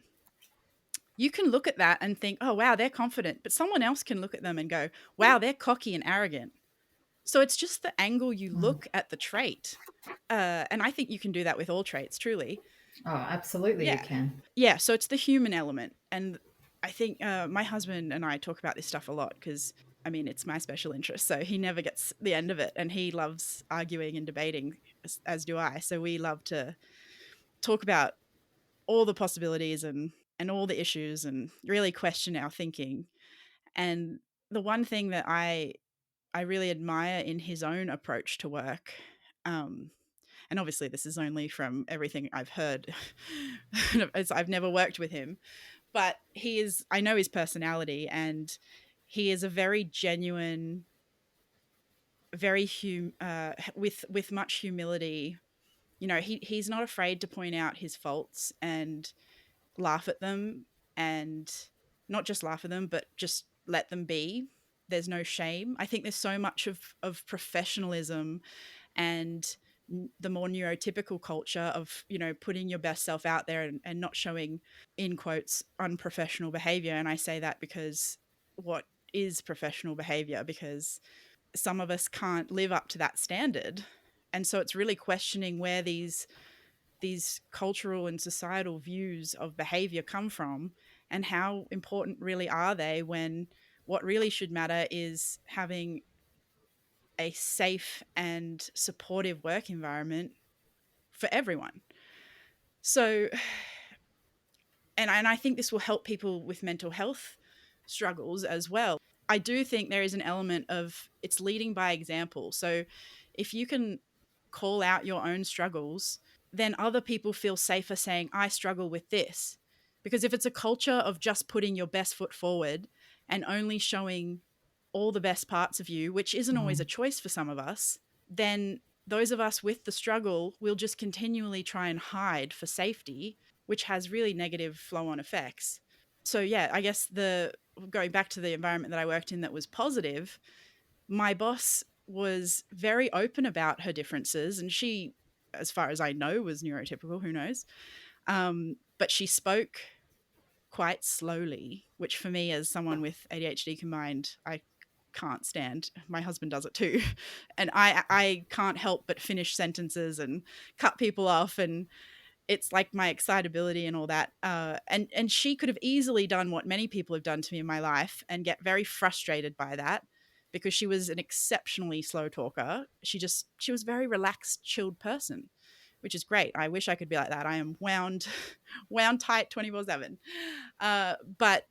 you can look at that and think, oh, wow, they're confident. But someone else can look at them and go, wow, they're cocky and arrogant. So it's just the angle you look at the trait. And I think you can do that with all traits, truly. Oh, absolutely, you Yeah. can. Yeah. So it's the human element. And I think my husband and I talk about this stuff a lot because, I mean, it's my special interest. So he never gets the end of it. And he loves arguing and debating, as do I. So we love to talk about all the possibilities and all the issues and really question our thinking. And the one thing that I really admire in his own approach to work, and obviously this is only from everything I've heard, I've never worked with him, but I know his personality, and he is a very genuine, very with much humility. He's not afraid to point out his faults and laugh at them, and not just laugh at them, but just let them be. There's no shame. I think there's so much of professionalism and the more neurotypical culture of, putting your best self out there and not showing, in quotes, unprofessional behavior. And I say that because what is professional behavior? Because some of us can't live up to that standard. And so it's really questioning where these cultural and societal views of behavior come from, and how important really are they, when what really should matter is having a safe and supportive work environment for everyone. So, and I think this will help people with mental health struggles as well. I do think there is an element of it's leading by example. So if you can call out your own struggles, then other people feel safer saying, I struggle with this. Because if it's a culture of just putting your best foot forward and only showing all the best parts of you, which isn't always a choice for some of us, then those of us with the struggle will just continually try and hide for safety, which has really negative flow-on effects. So yeah, I guess going back to the environment that I worked in that was positive, my boss was very open about her differences, and she, as far as I know, was neurotypical, who knows? But she spoke quite slowly, which for me, as someone with ADHD combined, I can't stand. My husband does it too. And I can't help but finish sentences and cut people off. And it's like my excitability and all that. And she could have easily done what many people have done to me in my life and get very frustrated by that, because she was an exceptionally slow talker. She was a very relaxed, chilled person, which is great. I wish I could be like that. I am wound wound tight 24/7. But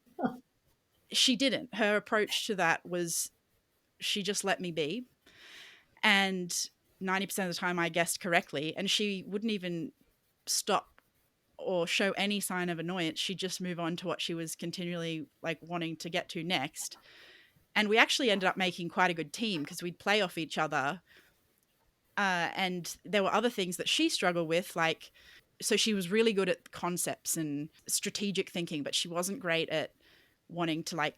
she didn't. Her approach to that was she just let me be. And 90% of the time I guessed correctly, and she wouldn't even stop or show any sign of annoyance. She'd just move on to what she was continually like wanting to get to next. And we actually ended up making quite a good team because we'd play off each other. And there were other things that she struggled with, like, so she was really good at concepts and strategic thinking, but she wasn't great at wanting to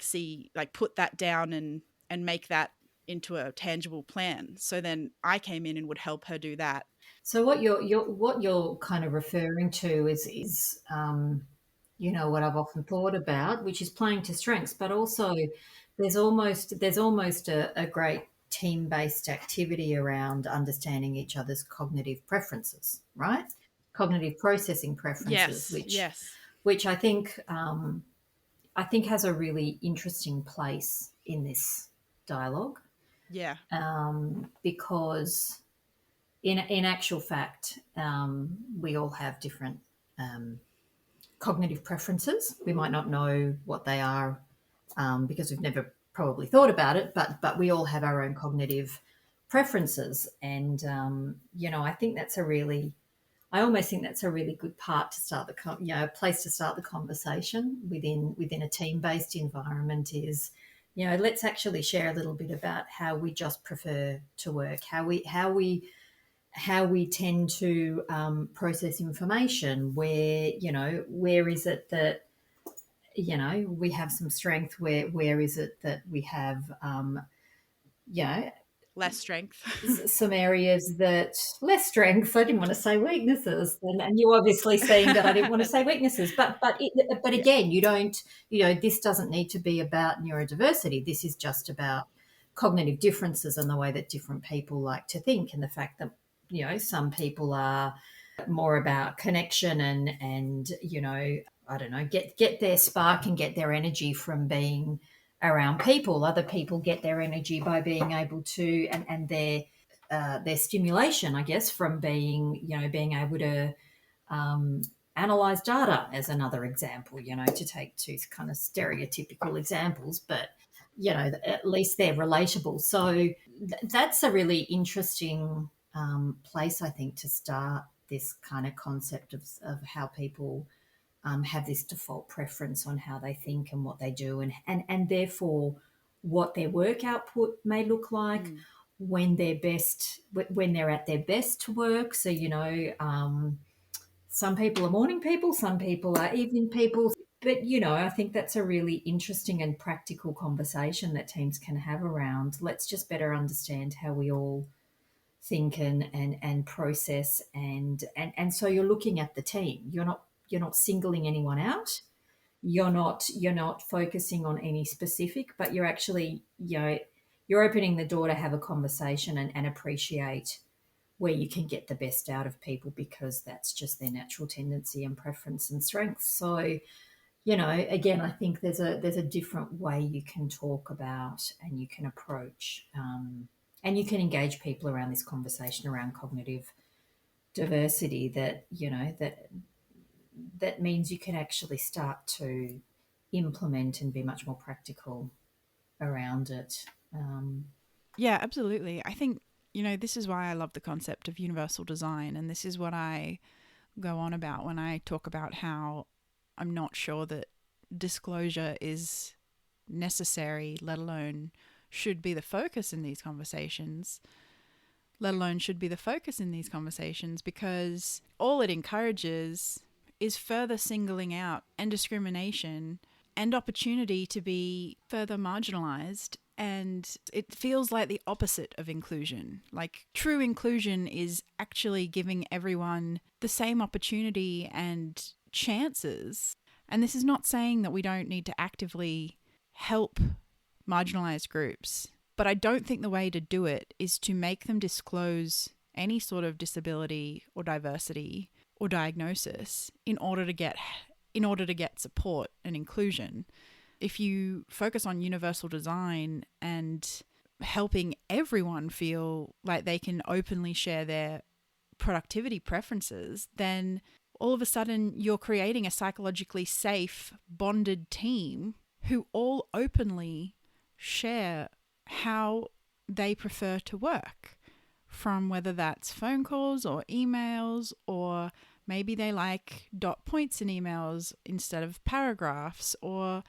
put that down and make that into a tangible plan. So then I came in and would help her do that. So what you're kind of referring to is what I've often thought about, which is playing to strengths, but also there's almost a great team-based activity around understanding each other's cognitive preferences, right? Cognitive processing preferences, Yes, yes. which I think has a really interesting place in this dialogue, Yeah. because in actual fact, we all have different um, cognitive preferences. We might not know what they are because we've never probably thought about it, but we all have our own cognitive preferences, and I think that's a really I almost think that's a really good part to start place to start the conversation within a team based environment is, let's actually share a little bit about how we just prefer to work, how we tend to process information, where is it that we have some strength, where is it that we have you know Less strength. some areas that less strengths. I didn't want to say weaknesses, and you obviously seeing that I didn't want to say weaknesses. But Yeah. again, you don't. This doesn't need to be about neurodiversity. This is just about cognitive differences and the way that different people like to think, and the fact that some people are more about connection and I don't know, get their spark and get their energy from being around people. Other people get their energy by being able to and their stimulation, I guess, from being able to analyze data, as another example. To take two kind of stereotypical examples, but at least they're relatable. So that's a really interesting place, I think, to start this kind of concept of how people have this default preference on how they think and what they do, and therefore what their work output may look like Mm. when they're at their best to work. So some people are morning people, some people are evening people, but I think that's a really interesting and practical conversation that teams can have around, let's just better understand how we all think and process, and so you're looking at the team. You're not singling anyone out. You're not focusing on any specific, but you're actually you're opening the door to have a conversation and appreciate where you can get the best out of people, because that's just their natural tendency and preference and strength. So again, I think there's a different way you can talk about and you can approach and you can engage people around this conversation around cognitive diversity, that means you can actually start to implement and be much more practical around it. Yeah, absolutely. I think, this is why I love the concept of universal design. And this is what I go on about when I talk about how I'm not sure that disclosure is necessary, let alone should be the focus in these conversations, because all it encourages is further singling out and discrimination and opportunity to be further marginalized. And it feels like the opposite of inclusion. Like, true inclusion is actually giving everyone the same opportunity and chances. And this is not saying that we don't need to actively help marginalized groups, but I don't think the way to do it is to make them disclose any sort of disability or diversity, or diagnosis in order to get support and inclusion. If you focus on universal design and helping everyone feel like they can openly share their productivity preferences, then all of a sudden you're creating a psychologically safe, bonded team who all openly share how they prefer to work, from whether that's phone calls or emails, or maybe they like dot points in emails instead of paragraphs, or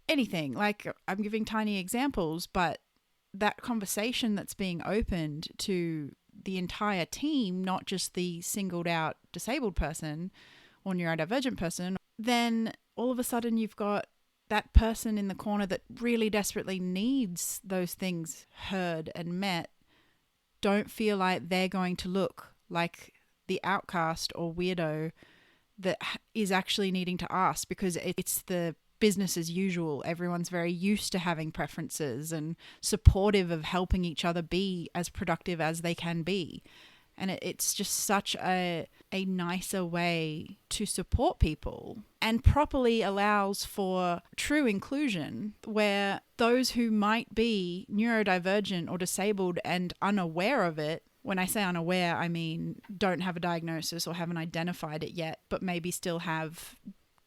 anything. Like, I'm giving tiny examples, but that conversation that's being opened to the entire team, not just the singled out disabled person or neurodivergent person, then all of a sudden you've got that person in the corner that really desperately needs those things heard and met, don't feel like they're going to look like the outcast or weirdo that is actually needing to ask, because it's the business as usual. Everyone's very used to having preferences and supportive of helping each other be as productive as they can be. And it's just such a nicer way to support people, and properly allows for true inclusion, where those who might be neurodivergent or disabled and unaware of it — when I say unaware, I mean don't have a diagnosis or haven't identified it yet, but maybe still have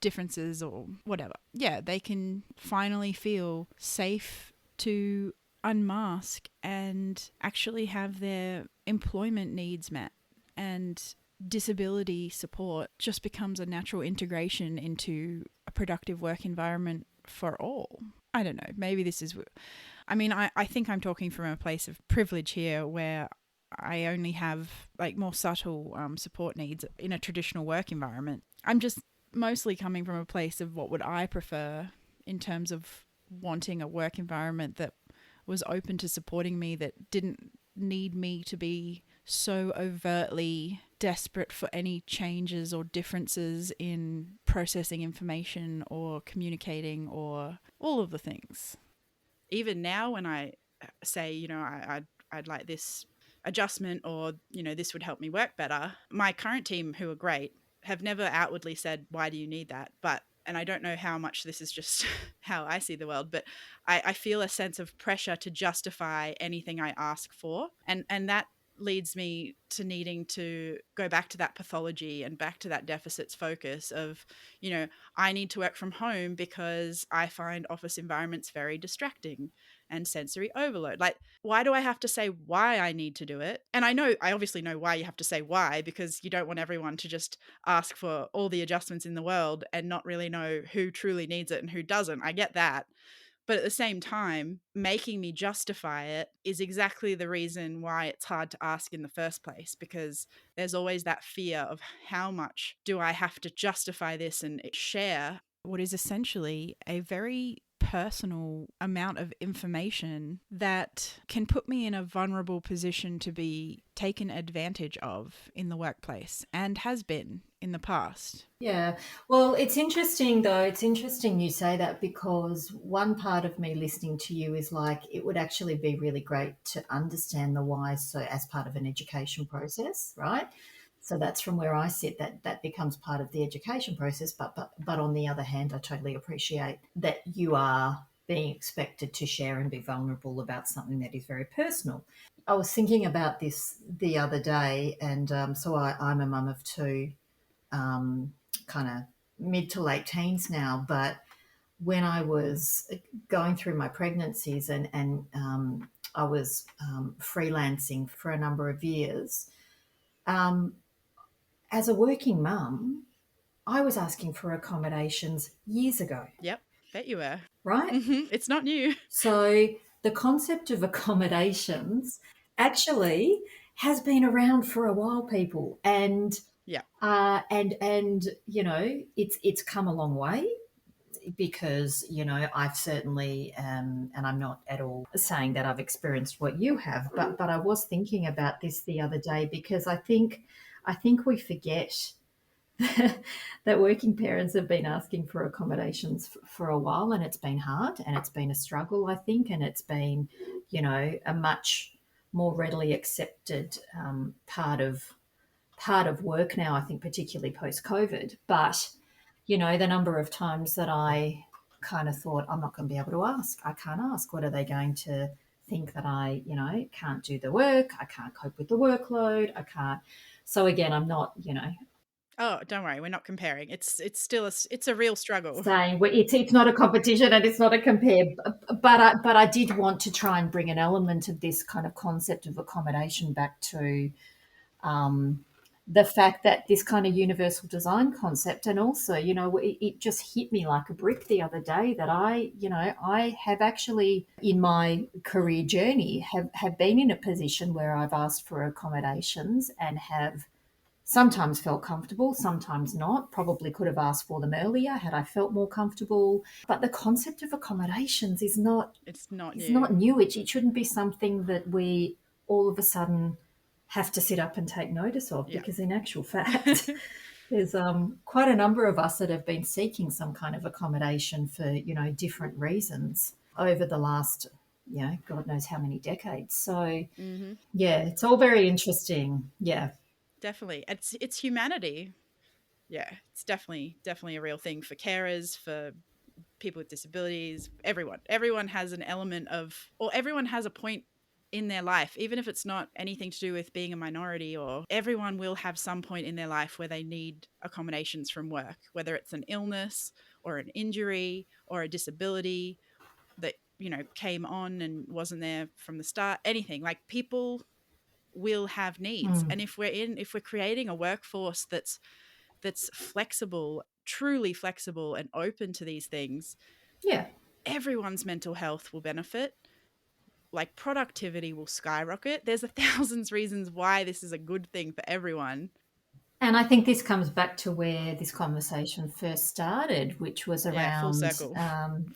differences or whatever. Yeah, they can finally feel safe to unmask and actually have their employment needs met. And disability support just becomes a natural integration into a productive work environment for all. I don't know, maybe this is... I mean, I think I'm talking from a place of privilege here, where I only have like more subtle support needs in a traditional work environment. I'm just mostly coming from a place of what would I prefer in terms of wanting a work environment that was open to supporting me, that didn't need me to be so overtly desperate for any changes or differences in processing information or communicating or all of the things. Even now when I say, I'd like this adjustment, or, this would help me work better, my current team, who are great, have never outwardly said, why do you need that? And I don't know how much this is just how I see the world, but I feel a sense of pressure to justify anything I ask for. And that leads me to needing to go back to that pathology and back to that deficits focus of, I need to work from home because I find office environments very distracting and sensory overload. Like, why do I have to say why I need to do it? And I obviously know why you have to say why, because you don't want everyone to just ask for all the adjustments in the world and not really know who truly needs it and who doesn't. I get that. But at the same time, making me justify it is exactly the reason why it's hard to ask in the first place, because there's always that fear of, how much do I have to justify this and share what is essentially a very personal amount of information that can put me in a vulnerable position to be taken advantage of in the workplace, and has been in the past. Yeah. Well, it's interesting though. It's interesting you say that, because one part of me listening to you is like, it would actually be really great to understand the why, so as part of an education process, right? So that's from where I sit, that becomes part of the education process. But on the other hand, I totally appreciate that you are being expected to share and be vulnerable about something that is very personal. I was thinking about this the other day, and so I'm a mum of two, kind of mid to late teens now. But when I was going through my pregnancies and I was freelancing for a number of years, as a working mum, I was asking for accommodations years ago. Yep, bet you were. Right? Mm-hmm. It's not new. So the concept of accommodations actually has been around for a while, people, and yeah, and it's come a long way, because I've certainly and I'm not at all saying that I've experienced what you have, but I was thinking about this the other day, because I think we forget that working parents have been asking for accommodations for a while, and it's been hard and it's been a struggle, I think, and it's been, a much more readily accepted part of part of work now, I think, particularly post-COVID. But, you know, the number of times that I kind of thought, I'm not going to be able to ask. I can't ask. What are they going to think, that I, you know, can't do the work? I can't cope with the workload. I can't. So again, I'm not, you know, Oh, don't worry, we're not comparing. It's still it's a real struggle. saying it's not a competition and it's not a compare, but I did want to try and bring an element of this kind of concept of accommodation back to um, the fact that this kind of universal design concept, and also, you know, it just hit me like a brick the other day that I have actually in my career journey have been in a position where I've asked for accommodations and have sometimes felt comfortable, sometimes not. Probably could have asked for them earlier had I felt more comfortable. But the concept of accommodations is not It's not is new. not new. It shouldn't be something that we all of a sudden have to sit up and take notice of, Yeah. because in actual fact there's quite a number of us that have been seeking some kind of accommodation for, you know, different reasons over the last, you know, God knows how many decades. So Mm-hmm. yeah, it's all very interesting. Yeah. Definitely. It's humanity. Yeah, it's definitely a real thing for carers, for people with disabilities, everyone. Everyone has an element of, or everyone has a point in their life, even if it's not anything to do with being a minority, or everyone will have some point in their life where they need accommodations from work, whether it's an illness or an injury or a disability that, you know, came on and wasn't there from the start, anything. Like, people will have needs. Mm. And if we're creating a workforce that's flexible, truly flexible and open to these things, Yeah. everyone's mental health will benefit. Like, productivity will skyrocket. There's a thousands reasons why this is a good thing for everyone. And I think this comes back to where this conversation first started, which was Yeah, full around. circle.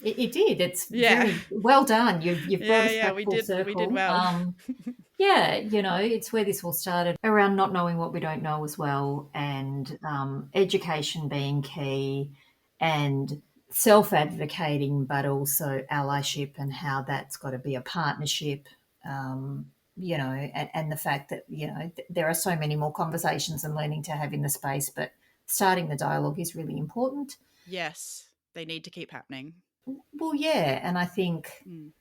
It did. It's Yeah. very well done. You've brought Yeah, us yeah, back full we did circle. well. Yeah, you know, it's where this all started, around not knowing what we don't know as well, and education being key, and self advocating, but also allyship, and how that's got to be a partnership. You know, and the fact that, you know, there are so many more conversations and learning to have in the space, but starting the dialogue is really important. Yes, they need to keep happening. Well, yeah, and I think, Mm.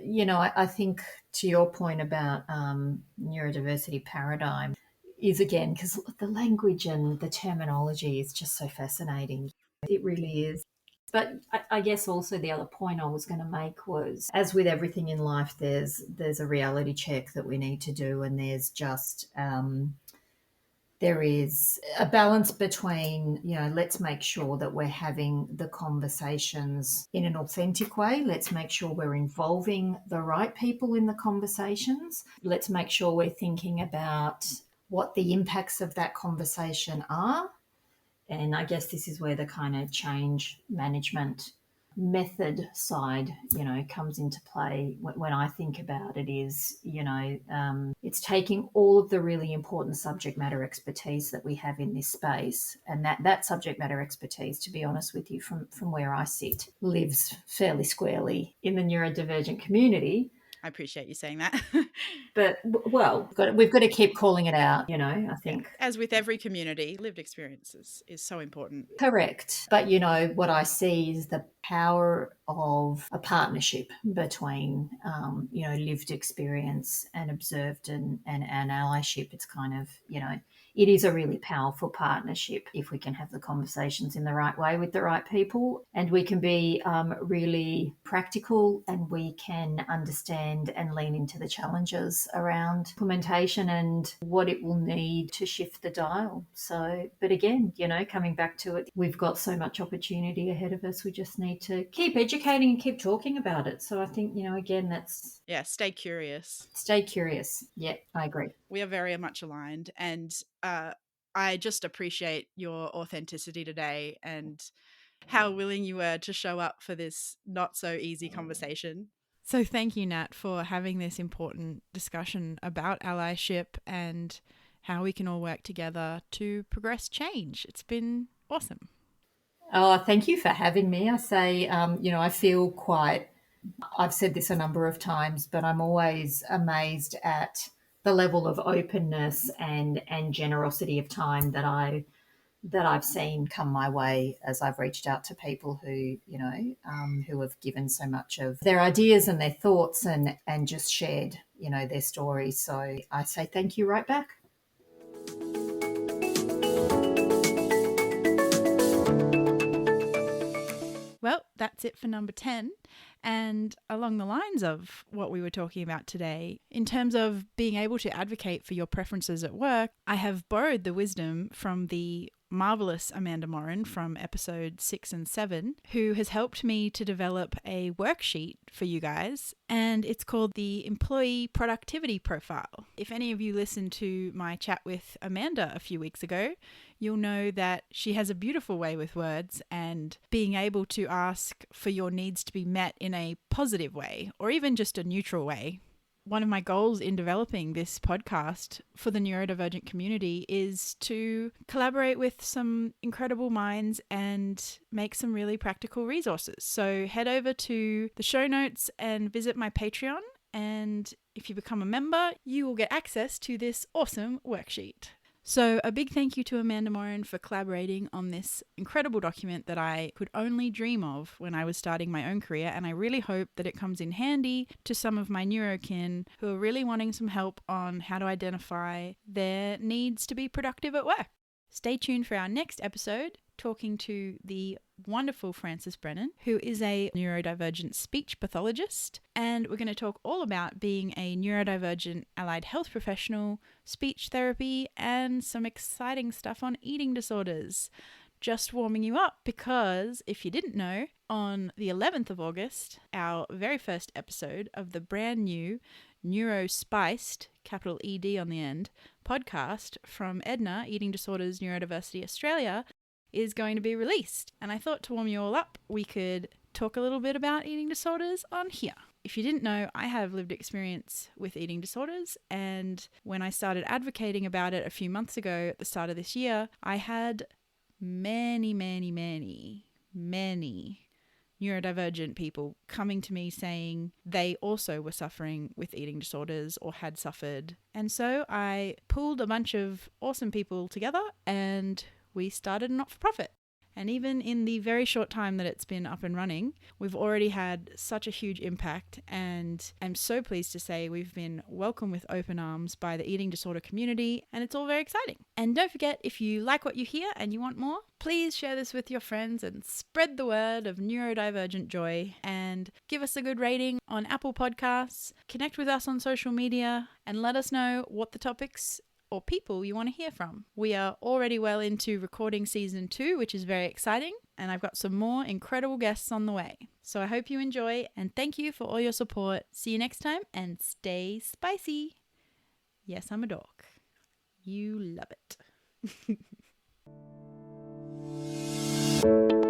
you know, I think to your point about neurodiversity paradigm is, again, because the language and the terminology is just so fascinating. It really is. But I guess also the other point I was going to make was, as with everything in life, there's a reality check that we need to do, and there's just there is a balance between, you know, let's make sure that we're having the conversations in an authentic way. Let's make sure we're involving the right people in the conversations. Let's make sure we're thinking about what the impacts of that conversation are. And I guess this is where the kind of change management method side, you know, comes into play. When I think about it, is, you know, it's taking all of the really important subject matter expertise that we have in this space, and that subject matter expertise, to be honest with you, from where I sit, lives fairly squarely in the neurodivergent community. I appreciate you saying that. But well, we've got to keep calling it out, you know, I Yeah. think. As with every community, lived experiences is so important. Correct. But, you know, what I see is the power of a partnership between, you know, lived experience and observed and allyship. It's kind of, you know, it is a really powerful partnership if we can have the conversations in the right way with the right people, and we can be really practical, and we can understand and lean into the challenges around implementation and what it will need to shift the dial. So, but again, you know, coming back to it, we've got so much opportunity ahead of us. We just need to keep educating and keep talking about it. So I think, you know, again, that's Yeah, stay curious. stay curious. Yeah, I agree. We are very much aligned, and I just appreciate your authenticity today and how willing you were to show up for this not so easy conversation. So thank you, Nat, for having this important discussion about allyship and how we can all work together to progress change. It's been awesome. Oh, thank you for having me. I say, you know, I feel quite, I've said this a number of times, but I'm always amazed at the the level of openness and generosity of time that I've seen come my way as I've reached out to people who, who have given so much of their ideas and their thoughts and just shared, their stories. So I say thank you right back. Well, that's it for number 10. And along the lines of what we were talking about today, in terms of being able to advocate for your preferences at work, I have borrowed the wisdom from the marvelous Amanda Morin from episode 6 and 7, who has helped me to develop a worksheet for you guys, and it's called the Employee Productivity Profile. If any of you listened to my chat with Amanda a few weeks ago, you'll know that she has a beautiful way with words and being able to ask for your needs to be met in a positive way or even just a neutral way. One of my goals in developing this podcast for the neurodivergent community is to collaborate with some incredible minds and make some really practical resources. So head over to the show notes and visit my Patreon. And if you become a member, you will get access to this awesome worksheet. So a big thank you to Amanda Morin for collaborating on this incredible document that I could only dream of when I was starting my own career, and I really hope that it comes in handy to some of my neurokin who are really wanting some help on how to identify their needs to be productive at work. Stay tuned for our next episode, talking to the wonderful Frances Brennan, who is a neurodivergent speech pathologist, and we're going to talk all about being a neurodivergent allied health professional, speech therapy, and some exciting stuff on eating disorders. Just warming you up because, if you didn't know, on the 11th of August, our very first episode of the brand new Neurospiced, capital ED on the end, podcast from Edna, Eating Disorders Neurodiversity Australia, is going to be released. And I thought to warm you all up, we could talk a little bit about eating disorders on here. If you didn't know, I have lived experience with eating disorders, and when I started advocating about it a few months ago at the start of this year, I had many neurodivergent people coming to me saying they also were suffering with eating disorders or had suffered. And so I pulled a bunch of awesome people together and we started a not-for-profit. And even in the very short time that it's been up and running, we've already had such a huge impact, and I'm so pleased to say we've been welcomed with open arms by the eating disorder community, and it's all very exciting. And don't forget, if you like what you hear and you want more, please share this with your friends and spread the word of neurodivergent joy, and give us a good rating on Apple Podcasts, connect with us on social media, and let us know what the topics or people you want to hear from. We are already well into recording season 2, which is very exciting, and I've got some more incredible guests on the way. So I hope you enjoy, and thank you for all your support. See you next time, and stay spicy. Yes, I'm a dog. You love it.